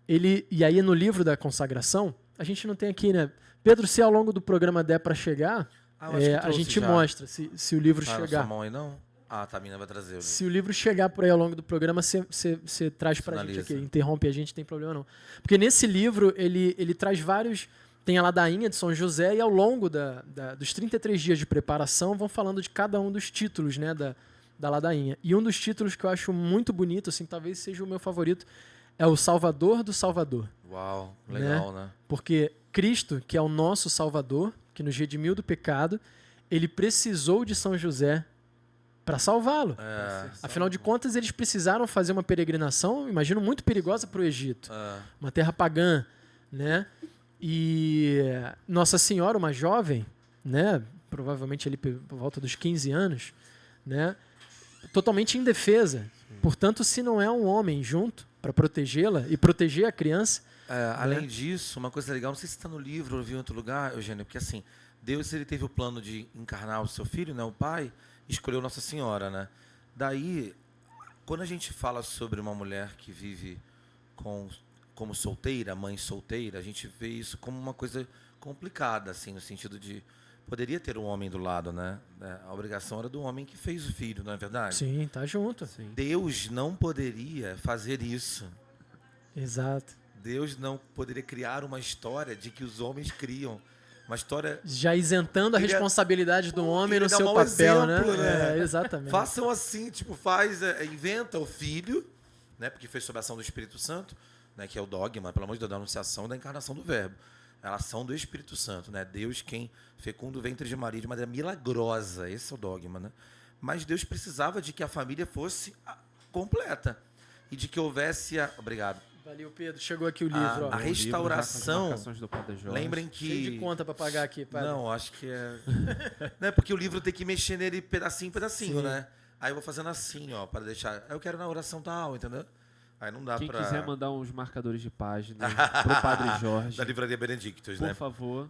e aí no livro da consagração, a gente não tem aqui, né? Pedro, se ao longo do programa der para chegar, a gente mostra se o livro chegar. Não sua mão aí, não? Ah, tá, a mina vai trazer. Se o livro chegar por aí ao longo do programa, você traz pra gente aqui. Interrompe a gente, não tem problema não. Porque nesse livro, ele traz vários... Tem a ladainha de São José e ao longo dos 33 dias de preparação vão falando de cada um dos títulos, né, da ladainha. E um dos títulos que eu acho muito bonito, assim, talvez seja o meu favorito, é o Salvador do Salvador. Uau, legal, né? Porque Cristo, que é o nosso Salvador, que nos redimiu do pecado, ele precisou de São José para salvá-lo. Afinal de contas, eles precisaram fazer uma peregrinação, imagino, muito perigosa para o Egito. Uma terra pagã, né? E Nossa Senhora, uma jovem, né? Provavelmente ali por volta dos 15 anos, né? Totalmente indefesa. Portanto, se não é um homem junto para protegê-la e proteger a criança... Além disso, uma coisa legal, não sei se está no livro ou viu em outro lugar, Eugênio, porque assim, Deus ele teve o plano de encarnar o seu filho, né, o pai, escolheu Nossa Senhora, né? Daí, quando a gente fala sobre uma mulher que vive como solteira, mãe solteira, a gente vê isso como uma coisa complicada, assim, no sentido de poderia ter um homem do lado, né? A obrigação era do homem que fez o filho, não é verdade? Sim, tá junto. Sim. Deus não poderia fazer isso. Exato. Deus não poderia criar uma história de que os homens criam. Uma história... Já isentando a responsabilidade do homem no seu papel, exemplo, né? Exatamente. Façam assim, tipo, inventa o filho, né? Porque fez sob a ação do Espírito Santo, né? Que é o dogma, pelo amor de Deus, da anunciação da encarnação do Verbo. A ação do Espírito Santo, né? Deus quem fecunda o ventre de Maria de maneira milagrosa. Esse é o dogma, né? Mas Deus precisava de que a família fosse completa. E de que houvesse a... Obrigado. Valeu, Pedro. Chegou aqui o livro. A restauração. Lembrem que... Cheio de conta para pagar aqui, padre. Não, acho que é... Não é porque o livro tem que mexer nele pedacinho, Sim. né? Aí eu vou fazendo assim, ó, para deixar... Eu quero na oração tal, entendeu? Aí não dá Quem pra... quiser mandar uns marcadores de página pro Padre Jorge. Da Livraria Benedictus, né? Por favor.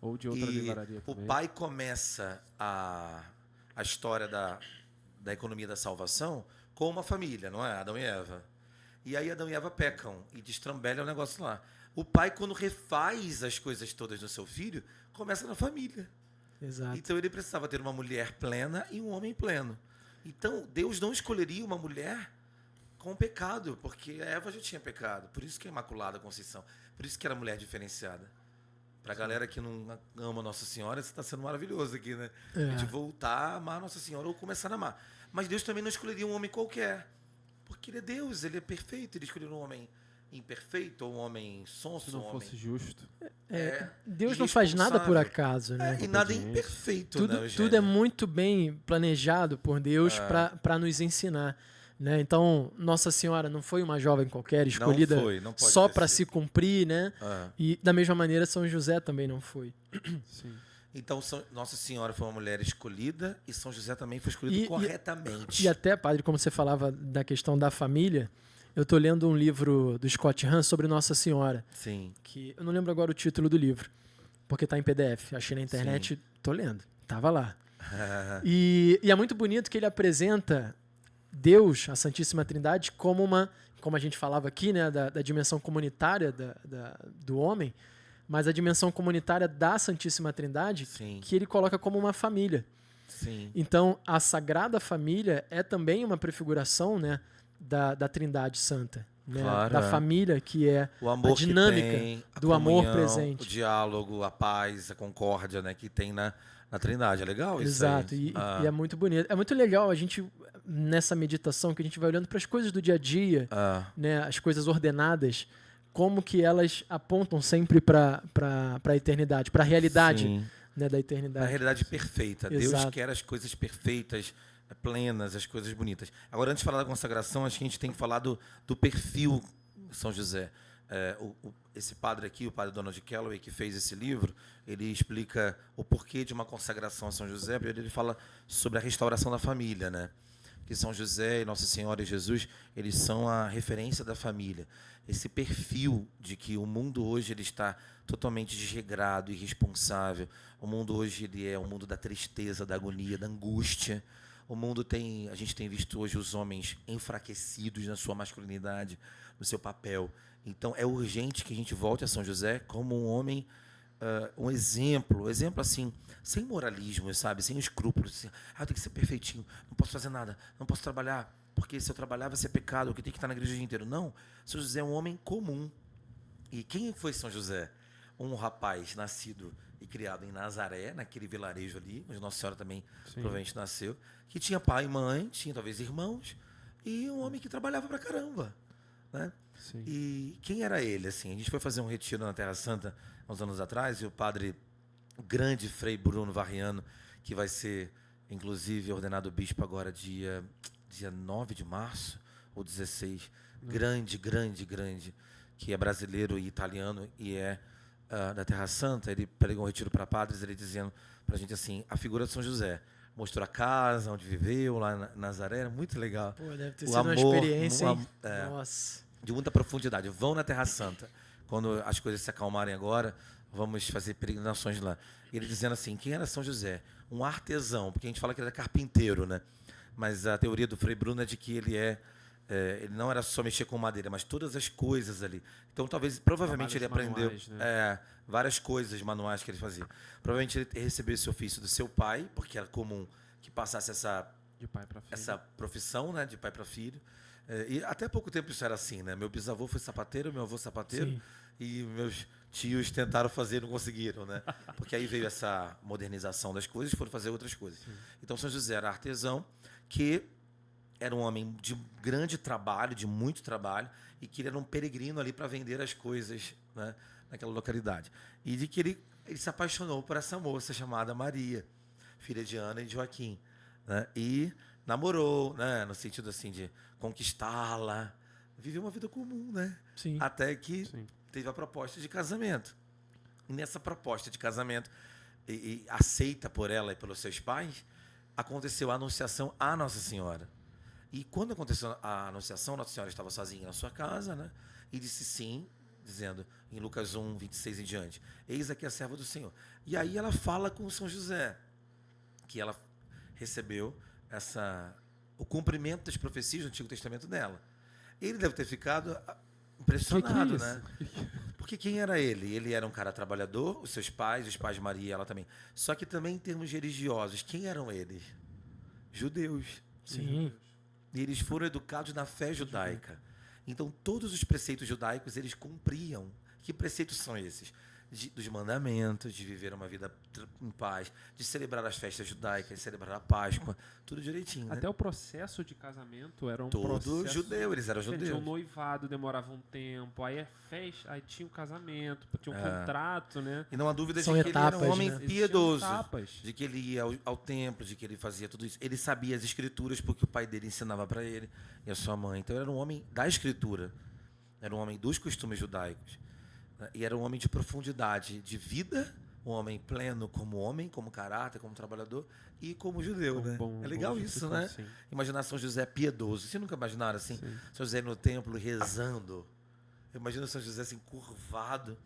Ou de outra livraria também. O pai começa a história da economia da salvação com uma família, não é? Adão e Eva. E aí Adão e Eva pecam e destrambelham o negócio lá. O pai, quando refaz as coisas todas do seu filho, começa na família. Exato. Então ele precisava ter uma mulher plena e um homem pleno. Então Deus não escolheria uma mulher com pecado, porque a Eva já tinha pecado. Por isso que é Imaculada Conceição. Por isso que era mulher diferenciada. Pra galera que não ama Nossa Senhora, isso está sendo maravilhoso aqui, né? A gente voltar a amar Nossa Senhora ou começar a amar. Mas Deus também não escolheria um homem qualquer. Porque ele é Deus, ele é perfeito. Ele escolheu um homem imperfeito ou um homem sonso. Se não fosse justo. Deus não faz nada por acaso, né? E nada é imperfeito, tudo é muito bem planejado por Deus para nos ensinar. Né? Então, Nossa Senhora não foi uma jovem qualquer, escolhida não só para se cumprir, né? E da mesma maneira, São José também não foi. Sim. Então, Nossa Senhora foi uma mulher escolhida e São José também foi escolhido corretamente. E até, padre, como você falava da questão da família, eu estou lendo um livro do Scott Hahn sobre Nossa Senhora. Sim. Que eu não lembro agora o título do livro, porque está em PDF. Achei na internet, estou lendo. Estava lá. E é muito bonito que ele apresenta Deus, a Santíssima Trindade, como a gente falava aqui, né, da dimensão comunitária do homem, mas a dimensão comunitária da Santíssima Trindade, Sim. que ele coloca como uma família. Sim. Então, a Sagrada Família é também uma prefiguração, né, da Trindade Santa. Né? Claro, da família, que é o amor a dinâmica que tem, do comunhão, amor presente. o diálogo, a paz, a concórdia, né, que tem na Trindade. É legal isso Exato, aí? e é muito bonito. É muito legal a gente, nessa meditação, que a gente vai olhando para as coisas do dia a dia, né, as coisas ordenadas, como que elas apontam sempre para a eternidade, para a realidade, né, da eternidade. A realidade perfeita. Exato. Deus quer as coisas perfeitas, plenas, as coisas bonitas. Agora, antes de falar da consagração, acho que a gente tem que falar do perfil de São José. Esse padre aqui, o padre Donald Calloway, que fez esse livro, ele explica o porquê de uma consagração a São José. Primeiro ele fala sobre a restauração da família, né? Que São José e Nossa Senhora e Jesus, eles são a referência da família. Esse perfil de que o mundo hoje ele está totalmente desregrado, irresponsável. O mundo hoje ele é um mundo da tristeza, da agonia, da angústia. A gente tem visto hoje os homens enfraquecidos na sua masculinidade, no seu papel. Então é urgente que a gente volte a São José como um homem, um exemplo assim, sem moralismo, sabe, sem escrúpulos, assim, eu tenho que ser perfeitinho, não posso fazer nada, não posso trabalhar, porque se eu trabalhar vai ser pecado, eu tenho que estar na igreja o dia inteiro. Não, São José é um homem comum. E quem foi São José? Um rapaz nascido e criado em Nazaré, naquele vilarejo ali, onde Nossa Senhora também provavelmente nasceu, que tinha pai e mãe, tinha talvez irmãos, e um homem que trabalhava pra caramba, né? Sim. E quem era ele? Assim, a gente foi fazer um retiro na Terra Santa há uns anos atrás, e o grande Frei Bruno Varriano, que vai ser, inclusive, ordenado bispo agora dia 9 de março, ou 16, grande, que é brasileiro e italiano, e é da Terra Santa. Ele pregou um retiro para padres, ele dizendo para a gente assim, a figura de São José. Mostrou a casa onde viveu, lá em Nazaré, era muito legal. Pô, deve ter sido uma experiência, hein? Nossa. De muita profundidade. Vão na Terra Santa. Quando as coisas se acalmarem agora, vamos fazer peregrinações lá. Ele dizendo assim, quem era São José? Um artesão, porque a gente fala que ele era carpinteiro, né? Mas a teoria do Frei Bruno é de que ele não era só mexer com madeira, mas todas as coisas ali. Então, provavelmente ele aprendeu manuais, né? várias coisas manuais que ele fazia. Provavelmente ele recebeu esse ofício do seu pai, porque era comum que passasse essa profissão, né, de pai para filho. E até pouco tempo isso era assim, né? Meu bisavô foi sapateiro, meu avô sapateiro. Sim. E meus tios tentaram fazer e não conseguiram, né? Porque aí veio essa modernização das coisas e foram fazer outras coisas. Sim. Então, São José era artesão, que era um homem de grande trabalho, de muito trabalho, e que ele era um peregrino ali para vender as coisas, né, naquela localidade. E de que ele se apaixonou por essa moça chamada Maria, filha de Ana e de Joaquim, né? E namorou, né, no sentido assim de conquistá-la, viveu uma vida comum, né? Sim. Até que teve a proposta de casamento. E nessa proposta de casamento, e aceita por ela e pelos seus pais, aconteceu a anunciação à Nossa Senhora. E quando aconteceu a anunciação, Nossa Senhora estava sozinha na sua casa, né? E disse sim, dizendo em Lucas 1, 26 em diante, eis aqui a serva do Senhor. E aí ela fala com São José, que ela recebeu o cumprimento das profecias do Antigo Testamento dela. Ele deve ter ficado impressionado, né? Porque quem era ele? Ele era um cara trabalhador, os seus pais, os pais de Maria e ela também. Só que também em termos religiosos, quem eram eles? Judeus. Sim. E eles foram educados na fé judaica. Então, todos os preceitos judaicos, eles cumpriam. Que preceitos são esses? Dos mandamentos, de viver uma vida em paz, de celebrar as festas judaicas, de celebrar a Páscoa, tudo direitinho. Até né? o processo de casamento era um todo processo judeu, eles eram judeus. Tinha um noivado, demorava um tempo, aí a festa, aí tinha o casamento, tinha um contrato, né? E não há dúvida São de que etapas, ele era um homem né? piedoso, de que ele ia ao templo, de que ele fazia tudo isso. Ele sabia as escrituras porque o pai dele ensinava para ele e a sua mãe. Então, ele era um homem da escritura, era um homem dos costumes judaicos. E era um homem de profundidade de vida, um homem pleno como homem, como caráter, como trabalhador e como judeu, né? É legal isso, né? Sim. Imaginar São José piedoso. Vocês nunca imaginaram assim? Sim. São José no templo rezando. Imagina São José assim curvado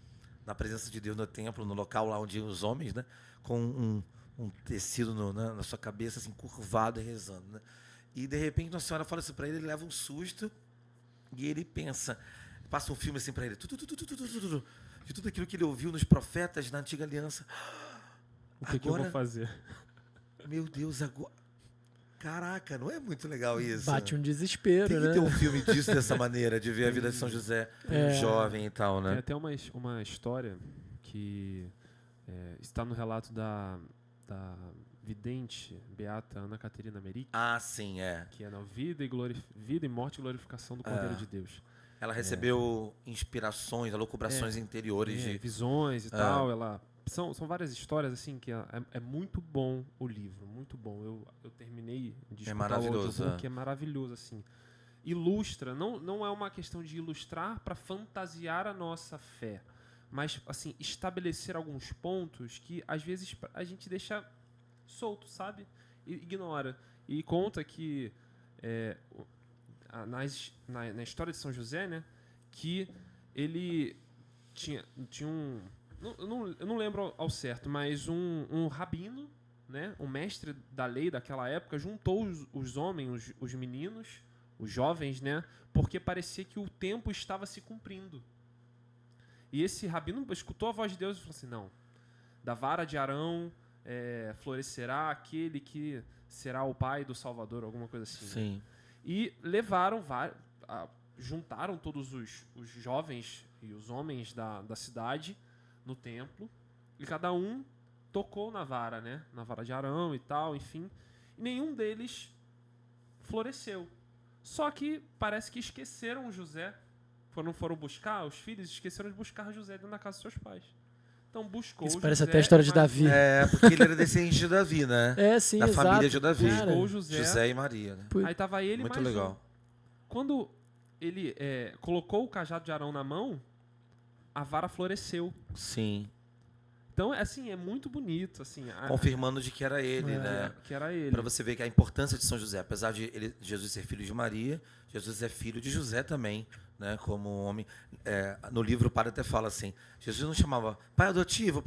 na presença de Deus no templo, no local lá onde iam os homens, né? Com um tecido na sua cabeça assim curvado e rezando, né? E, de repente, Nossa Senhora fala isso para ele leva um susto e ele pensa, passa um filme assim para ele, de tudo aquilo que ele ouviu nos profetas na Antiga Aliança. O que eu vou fazer? Meu Deus, agora... Caraca, não é muito legal isso? Bate um desespero, Tem que né? ter um filme disso, dessa maneira, de ver a vida de São José jovem e tal, né? Tem até uma história que está no relato da vidente Beata Ana Caterina Meric. Ah, sim, é. Que é na vida e morte e glorificação do Cordeiro de Deus. Ela recebeu inspirações, alocubrações interiores de... visões e tal. São várias histórias, assim, que é muito bom o livro, muito bom. Eu terminei de escutar o audiobook, que é maravilhoso, assim. Ilustra, não é uma questão de ilustrar para fantasiar a nossa fé, mas, assim, estabelecer alguns pontos que, às vezes, a gente deixa solto, sabe? E ignora. E conta que, na história de São José, né, que ele tinha um... Eu não lembro ao certo, mas um rabino, né, um mestre da lei daquela época, juntou os homens, os meninos, os jovens, né, porque parecia que o tempo estava se cumprindo. E esse rabino escutou a voz de Deus e falou assim, não, da vara de Arão florescerá aquele que será o pai do Salvador, alguma coisa assim. Sim. Né? E levaram, juntaram todos os jovens e os homens da cidade no templo, e cada um tocou na vara, né? Na vara de Arão e tal, enfim. E nenhum deles floresceu. Só que parece que esqueceram José. Foram buscar, os filhos esqueceram de buscar José dentro da casa dos seus pais. Então buscou Isso José, parece até a história de Davi. Porque ele era descendente de Davi, né? Sim, da exato. família de Davi. Cara, buscou José e Maria, né? Aí tava ele Muito mais legal. um. Quando ele colocou o cajado de Arão na mão, a vara floresceu. Sim. Então, assim, é muito bonito, assim. Confirmando de que era ele, né? Que era ele. Para você ver que a importância de São José, apesar de Jesus ser filho de Maria, Jesus é filho de José também, né? Como homem. No livro o padre até fala assim, Jesus não chamava pai adotivo.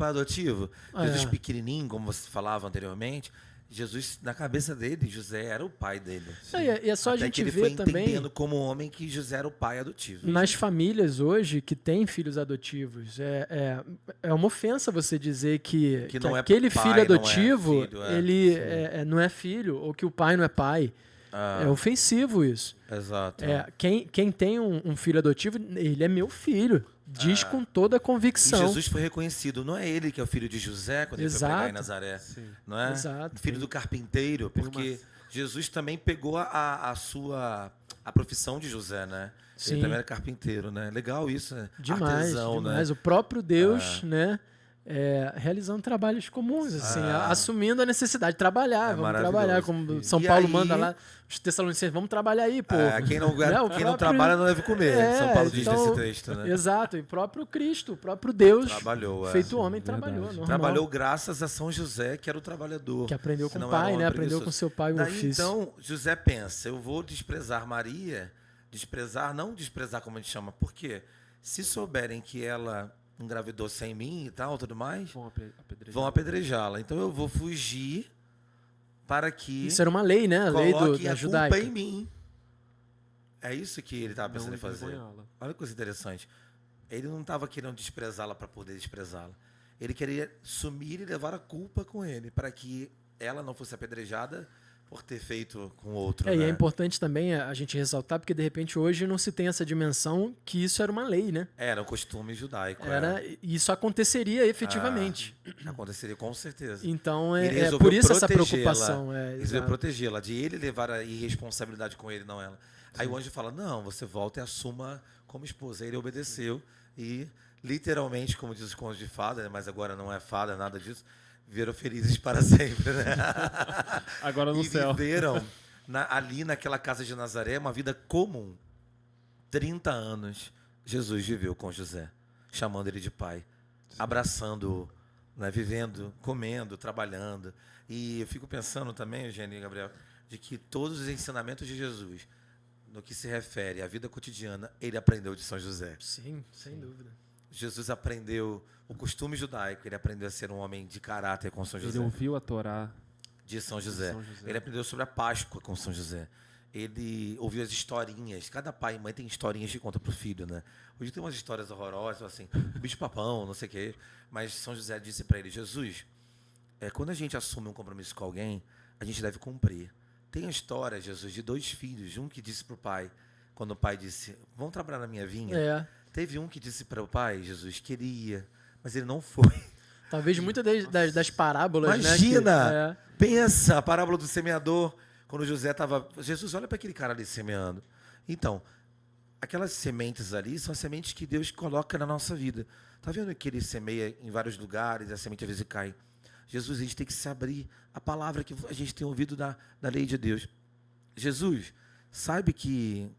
Jesus pequenininho, como você falava anteriormente. Jesus, na cabeça dele, José era o pai dele. E é só Até a gente que ele ver foi também entendendo como homem que José era o pai adotivo. nas famílias hoje que têm filhos adotivos. É uma ofensa você dizer que não aquele pai, filho adotivo, não é filho, ele não é filho, ou que o pai não é pai. É ofensivo isso. Exato. Quem tem um filho adotivo, ele é meu filho. Diz com toda a convicção. E Jesus foi reconhecido. Não é ele que é o filho de José, quando ele foi pregar em Nazaré. Sim. Não é? Exato. Filho do carpinteiro, porque Jesus também pegou a profissão de José, né? Sim. Ele também era carpinteiro, né? Legal isso, né? Demais, Artesão, demais. né? O próprio Deus, né? Realizando trabalhos comuns, assim, assumindo a necessidade de trabalhar. Vamos trabalhar, como São Paulo manda lá, os Tessalonicenses, vamos trabalhar aí, pô. Quem não trabalha não deve comer, São Paulo diz nesse texto, né? Exato, e o próprio Cristo, o próprio Deus, trabalhou, feito homem, trabalhou. Normal. Trabalhou graças a São José, que era o trabalhador. Que aprendeu com o pai, né? Aprendeu com seu pai o ofício. Então, José pensa, eu vou desprezar Maria, não desprezar como a gente chama, porque se souberem que ela engravidou sem mim e tal, tudo mais, vão apedrejá-la. Então eu vou fugir para que isso era uma lei, né? A lei da judaica. Culpa em mim. É isso que ele estava pensando em fazer. Olha que coisa interessante. Ele não estava querendo desprezá-la para poder desprezá-la. Ele queria sumir e levar a culpa com ele, para que ela não fosse apedrejada por ter feito com outro. E é importante também a gente ressaltar, porque de repente hoje não se tem essa dimensão que isso era uma lei, né? Era um costume judaico. Isso aconteceria efetivamente. Aconteceria com certeza. Então é por isso essa preocupação. Ele resolveu protegê-la, de ele levar a irresponsabilidade com ele, não ela. Sim. Aí o anjo fala, não, você volta e assuma como esposa. Ele obedeceu e literalmente, como diz os contos de fada, né, mas agora não é fada, nada disso, viveram felizes para sempre, né? Agora no céu. E viveram ali naquela casa de Nazaré uma vida comum. 30 anos Jesus viveu com José, chamando ele de pai, abraçando-o, né, vivendo, comendo, trabalhando. E eu fico pensando também, Eugênio e Gabriel, de que todos os ensinamentos de Jesus, no que se refere à vida cotidiana, ele aprendeu de São José. Sim, sem dúvida. Jesus aprendeu o costume judaico, ele aprendeu a ser um homem de caráter com São José. Ele ouviu a Torá. de São José. Ele aprendeu sobre a Páscoa com São José. Ele ouviu as historinhas. Cada pai e mãe tem historinhas que conta pro filho, né? Hoje tem umas histórias horrorosas, assim, bicho-papão, não sei o quê. Mas São José disse para ele, Jesus, quando a gente assume um compromisso com alguém, a gente deve cumprir. Tem a história, Jesus, de 2 filhos. Um que disse pro pai, quando o pai disse, vamos trabalhar na minha vinha. Teve um que disse para o pai, Jesus, queria, mas ele não foi. Talvez muitas das parábolas, Imagina, né? Pensa, a parábola do semeador, quando José estava... Jesus, olha para aquele cara ali semeando. Então, aquelas sementes ali são as sementes que Deus coloca na nossa vida. Tá vendo que ele semeia em vários lugares, a semente às vezes cai. Jesus, a gente tem que se abrir a palavra que a gente tem ouvido da lei de Deus. Jesus, sabe que...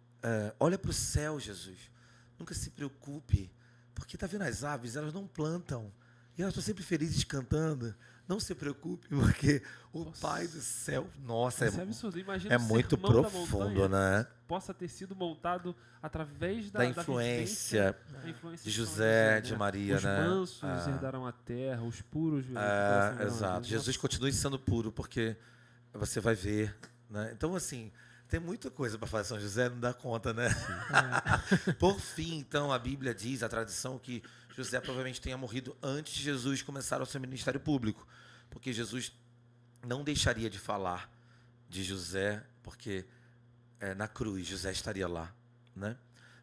olha para o céu, Jesus. Nunca se preocupe, porque tá vendo as aves, elas não plantam. E elas estão sempre felizes cantando. Não se preocupe, porque o Pai do céu... Nossa, é absurdo. Imagina é muito profundo, né? Possa ter sido montado através da influência de José, de Maria, né? Os mansos herdaram a terra, os puros... exato. Jesus continua sendo puro, porque você vai ver, né? Então, assim... Tem muita coisa para falar de São José, não dá conta, né? Por fim, então, a Bíblia diz, a tradição, que José provavelmente tenha morrido antes de Jesus começar o seu ministério público. Porque Jesus não deixaria de falar de José, porque na cruz José estaria lá, né?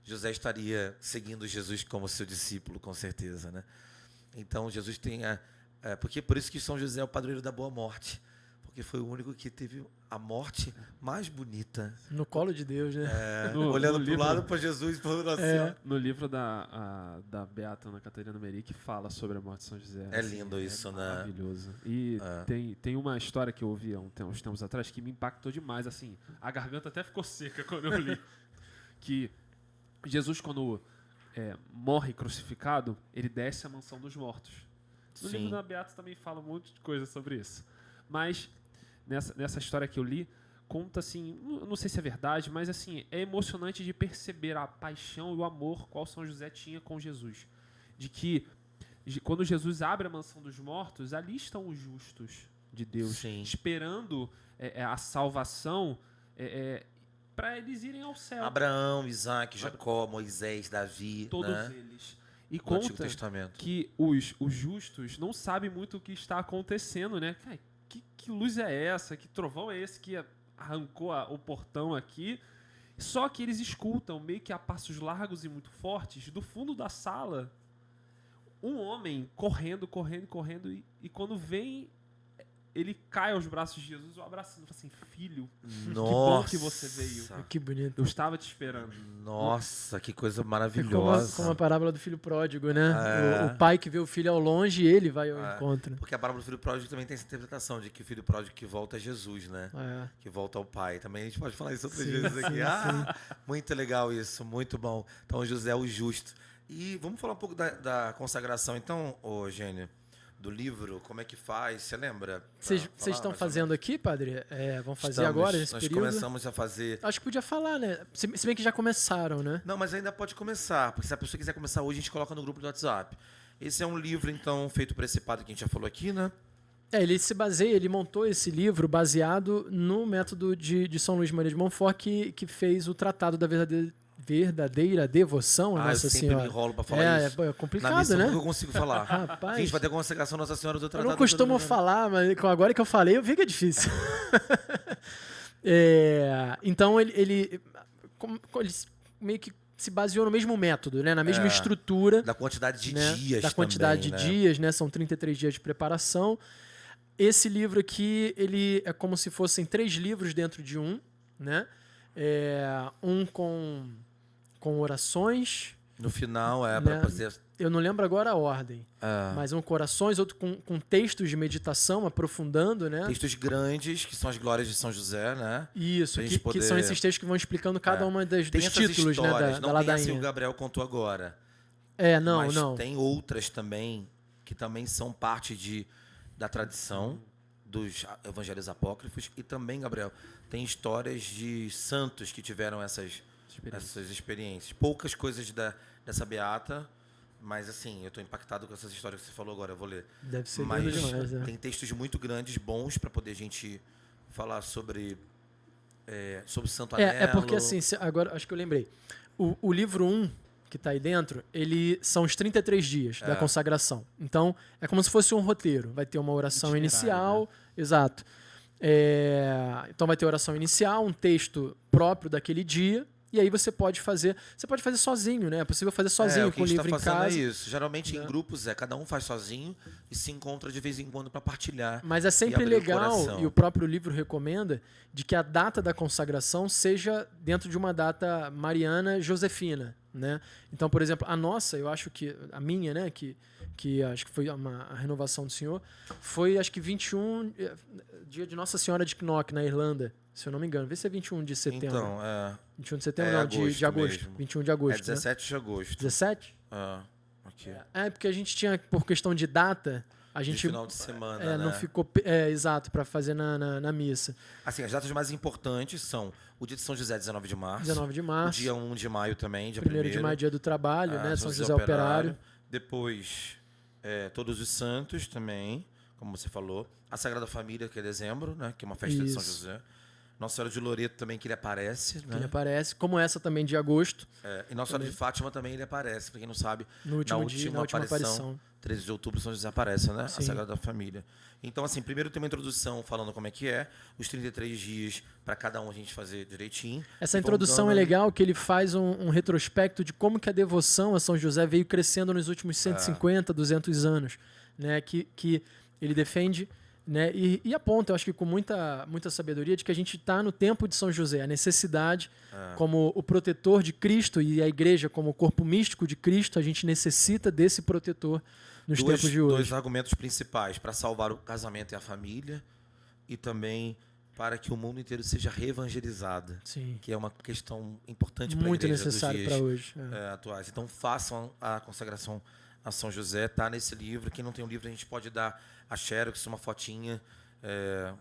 José estaria seguindo Jesus como seu discípulo, com certeza, né? Então, Jesus tem... porque por isso que São José é o padroeiro da boa morte. Porque foi o único que teve a morte mais bonita. No colo de Deus, né? Olhando para o lado, para Jesus, falando assim. No livro da Beata Ana Catarina Meri, que fala sobre a morte de São José. É lindo isso, né? Maravilhoso. E tem uma história que eu ouvi há uns tempos atrás que me impactou demais. Assim, a garganta até ficou seca quando eu li. Que Jesus, quando morre crucificado, ele desce à mansão dos mortos. No livro da Beata também fala um monte de coisa sobre isso. Mas... Nessa história que eu li, conta assim, não sei se é verdade, mas assim, é emocionante de perceber a paixão e o amor qual São José tinha com Jesus. De que quando Jesus abre a mansão dos mortos, ali estão os justos de Deus, esperando a salvação para eles irem ao céu. Abraão, Isaac, Jacó, Moisés, Davi, todos eles. E conta que os justos não sabem muito o que está acontecendo, né? Que luz é essa? Que trovão é esse que arrancou o portão aqui? Só que eles escutam, meio que a passos largos e muito fortes, do fundo da sala, um homem correndo, e quando vem, ele cai aos braços de Jesus, o abraçando, fala assim, filho, que bom que você veio. Que bonito. Eu estava te esperando. Nossa, que coisa maravilhosa. Como a parábola do filho pródigo, né? O pai que vê o filho ao longe e ele vai ao encontro. Porque a parábola do filho pródigo também tem essa interpretação de que o filho pródigo que volta é Jesus, né? Que volta ao pai. Também a gente pode falar isso outras vezes aqui. Muito legal isso, muito bom. Então, José é o justo. E vamos falar um pouco da consagração, então, Gênio, do livro, como é que faz? Você lembra? Vocês estão fazendo aqui, padre? Vão fazer agora, nesse período? Nós começamos a fazer... Acho que podia falar, né? Se bem que já começaram, né? Não, mas ainda pode começar, porque se a pessoa quiser começar hoje, a gente coloca no grupo do WhatsApp. Esse é um livro, então, feito por esse padre que a gente já falou aqui, né? Ele montou esse livro baseado no método de São Luís Maria de Montfort, que fez o Tratado da Verdadeira Devoção a Nossa Senhora. Eu sempre me enrolo para falar isso. É complicado, na missa, né? Eu consigo falar. Rapaz, a gente vai ter a consagração Nossa Senhora do Tratado. Eu não costumo falar, mas agora que eu falei, eu vi que é difícil. Então, ele meio que se baseou no mesmo método, né? Na mesma estrutura. Da quantidade de né? dias Da quantidade também, de dias, né? São 33 dias de preparação. Esse livro aqui, ele é como se fossem 3 livros dentro de um, né? Um com orações. No final, né? para fazer... Eu não lembro agora a ordem. Mas um com orações, outro com textos de meditação, aprofundando, né? Textos grandes, que são as glórias de São José, né? Isso, que são esses textos que vão explicando cada uma dos títulos, né, da ladainha. Assim, o Gabriel contou agora. Mas tem outras também, que também são parte da tradição dos evangelhos apócrifos. E também, Gabriel, tem histórias de santos que tiveram essas experiências. Poucas coisas dessa beata, Mas, assim, eu estou impactado com essas histórias que você falou agora, eu vou ler. Deve ser Mas lindo demais, né? tem textos muito grandes, bons, para poder a gente falar sobre Santo Anelo. É porque, assim, agora acho que eu lembrei. O livro 1, que está aí dentro, são os 33 dias da consagração. Então, é como se fosse um roteiro. Vai ter uma oração inicial. Né? Exato. Então, vai ter oração inicial, um texto próprio daquele dia. E aí você pode fazer sozinho, né? É possível fazer sozinho com o livro em casa. É isso. Geralmente em grupos cada um faz sozinho e se encontra de vez em quando para partilhar. Mas é sempre legal, e o próprio livro recomenda, de que a data da consagração seja dentro de uma data mariana josefina, né? Então, por exemplo, eu acho que a minha, né, que acho que foi a renovação do Senhor, foi acho que 21, dia de Nossa Senhora de Knock, na Irlanda, se eu não me engano. Vê se é 21 de setembro. Então, 21 de setembro, não, de agosto. Mesmo. 21 de agosto. É 17 de agosto. 17? Ok. Porque a gente tinha, por questão de data, a gente. De final de semana, né? Não ficou. Exato, para fazer na missa. Assim, as datas mais importantes são o dia de São José, 19 de março. 19 de março. O dia 1 de maio também, dia 1º de maio, dia do trabalho, né? São José Operário. Depois, Todos os Santos também, como você falou. A Sagrada Família, que é dezembro, né? Que é uma festa de São José. Nossa Senhora de Loreto também, que ele aparece. Né? Ele aparece, como essa também de agosto. E Nossa Senhora de Fátima também ele aparece, para quem não sabe. Na última aparição. 13 de outubro, São José aparece, né? Sim. A Sagrada Família. Então, assim, primeiro tem uma introdução falando como é que é, os 33 dias para cada um a gente fazer direitinho. Essa introdução é legal, que ele faz um retrospecto de como que a devoção a São José veio crescendo nos últimos 150, 200 anos. Né? Que ele defende... Né? E aponta, eu acho que com muita sabedoria, de que a gente está no tempo de São José, a necessidade, como o protetor de Cristo e a igreja como o corpo místico de Cristo, a gente necessita desse protetor nos tempos de hoje. Dois argumentos principais: para salvar o casamento e a família, e também para que o mundo inteiro seja reevangelizado. Sim. Que é uma questão importante para a muito igreja necessário para hoje. Atuais. Então façam a consagração a São José, tá nesse livro. Quem não tem um livro, a gente pode dar a xerox, uma fotinha.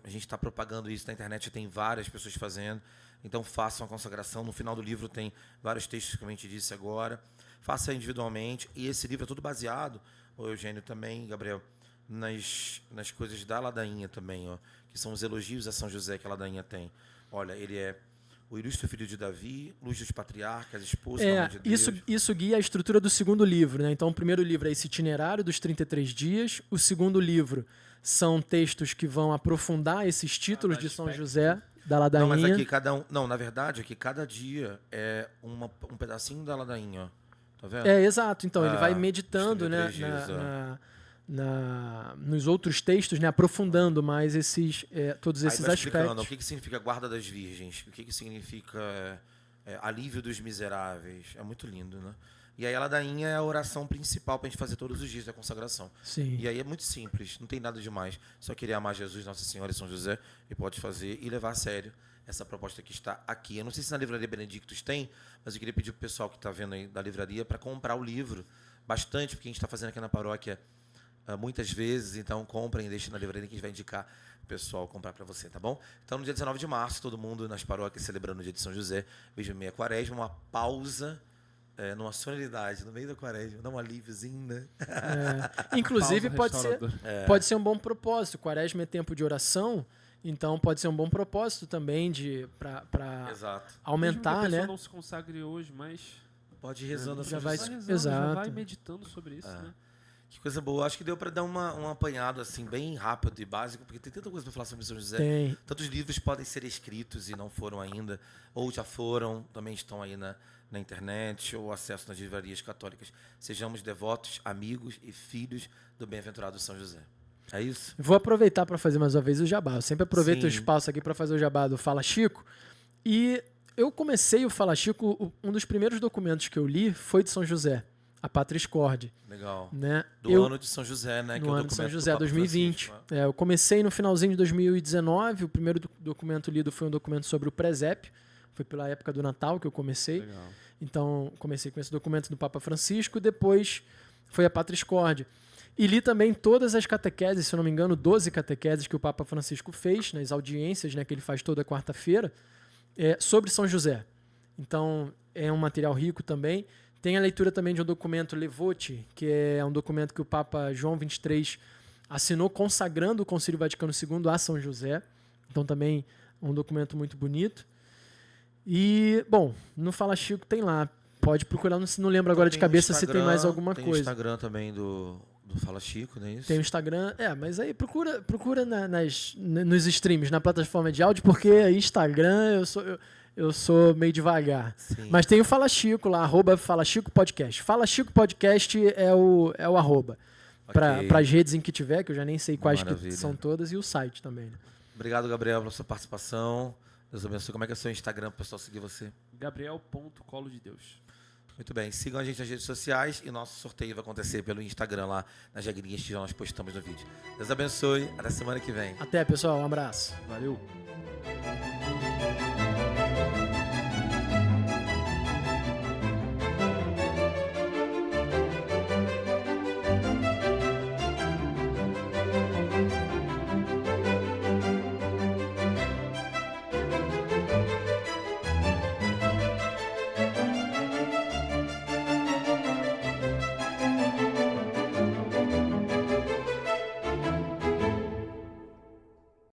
A gente está propagando isso na internet, tem várias pessoas fazendo. Então façam a consagração. No final do livro tem vários textos, como a gente disse agora. Faça individualmente. E esse livro é tudo baseado, o Eugênio também, Gabriel, nas coisas da ladainha também, que são os elogios a São José que a ladainha tem. Olha, ele é o ilustre filho de Davi, luz dos patriarcas, esposo da mãe de Deus. Isso guia a estrutura do segundo livro, né? Então, o primeiro livro é esse itinerário dos 33 dias. O segundo livro são textos que vão aprofundar esses títulos de São José, da ladainha. Não, mas aqui cada um... Não, na verdade, aqui cada dia é um pedacinho da ladainha, ó. Tá vendo? Exato. Então, ele vai meditando, né, nos outros textos, né, aprofundando mais todos esses aspectos. O que significa guarda das virgens, o que significa alívio dos miseráveis. É muito lindo, né? E aí a ladainha é a oração principal para a gente fazer todos os dias da consagração. Sim. E aí é muito simples, não tem nada demais. Só querer amar Jesus, Nossa Senhora e São José, e pode fazer e levar a sério essa proposta que está aqui. Eu não sei se na Livraria Benedictus tem, mas eu queria pedir para o pessoal que está vendo aí da livraria para comprar o livro bastante, porque a gente está fazendo aqui na paróquia muitas vezes, então comprem e deixem na livraria que a gente vai indicar o pessoal comprar para você, tá bom? Então, no dia 19 de março, todo mundo nas paróquias celebrando o dia de São José, veja meia quaresma, uma pausa, numa sonoridade no meio da quaresma, dá um alíviozinho, né? Inclusive, pode ser um bom propósito. Quaresma é tempo de oração, então pode ser um bom propósito também para aumentar, mesmo que a pessoa né? não se consagre hoje, mas pode ir rezando já a vai, São José. já vai meditando sobre isso, né? Que coisa boa. Acho que deu para dar um apanhado assim bem rápido e básico, porque tem tanta coisa para falar sobre São José. Tem. Tantos livros podem ser escritos e não foram ainda, ou já foram, também estão aí na internet, ou acesso nas livrarias católicas. Sejamos devotos, amigos e filhos do bem-aventurado São José. É isso? Vou aproveitar para fazer mais uma vez o jabá. Eu sempre aproveito Sim. o espaço aqui para fazer o jabá do Fala Chico. E eu comecei o Fala Chico, um dos primeiros documentos que eu li foi de São José, a Patris Corde. Legal. Né? Do ano de São José, né? No ano de São José, 2020. Eu comecei no finalzinho de 2019. O primeiro documento lido foi um documento sobre o presépio. Foi pela época do Natal que eu comecei. Legal. Então, comecei com esse documento do Papa Francisco. Depois foi a Patris Corde. E li também todas as catequeses, se eu não me engano, 12 catequeses que o Papa Francisco fez, nas audiências, né, que ele faz toda quarta-feira, sobre São José. Então, é um material rico também. Tem a leitura também de um documento Levote, que é um documento que o Papa João XXIII assinou consagrando o Concílio Vaticano II a São José. Então também um documento muito bonito. E, bom, no Fala Chico tem lá. Pode procurar, não lembro agora de cabeça se tem mais alguma coisa. Tem o Instagram também do Fala Chico, não é isso? Tem o Instagram, mas aí procura nos streams, na plataforma de áudio, porque Instagram eu sou meio devagar. Sim. Mas tem o Fala Chico lá, @Fala Chico Podcast. Fala Chico Podcast é o arroba. Ok. Para as redes em que tiver, que eu já nem sei quais que Maravilha. são todas, e o site também. Né? Obrigado, Gabriel, pela sua participação. Deus abençoe. Como é que é o seu Instagram para o pessoal seguir você? Gabriel.colo de Deus. Muito bem, sigam a gente nas redes sociais e nosso sorteio vai acontecer pelo Instagram lá, nas regrinhas que nós postamos no vídeo. Deus abençoe, até semana que vem. Até, pessoal, um abraço. Valeu.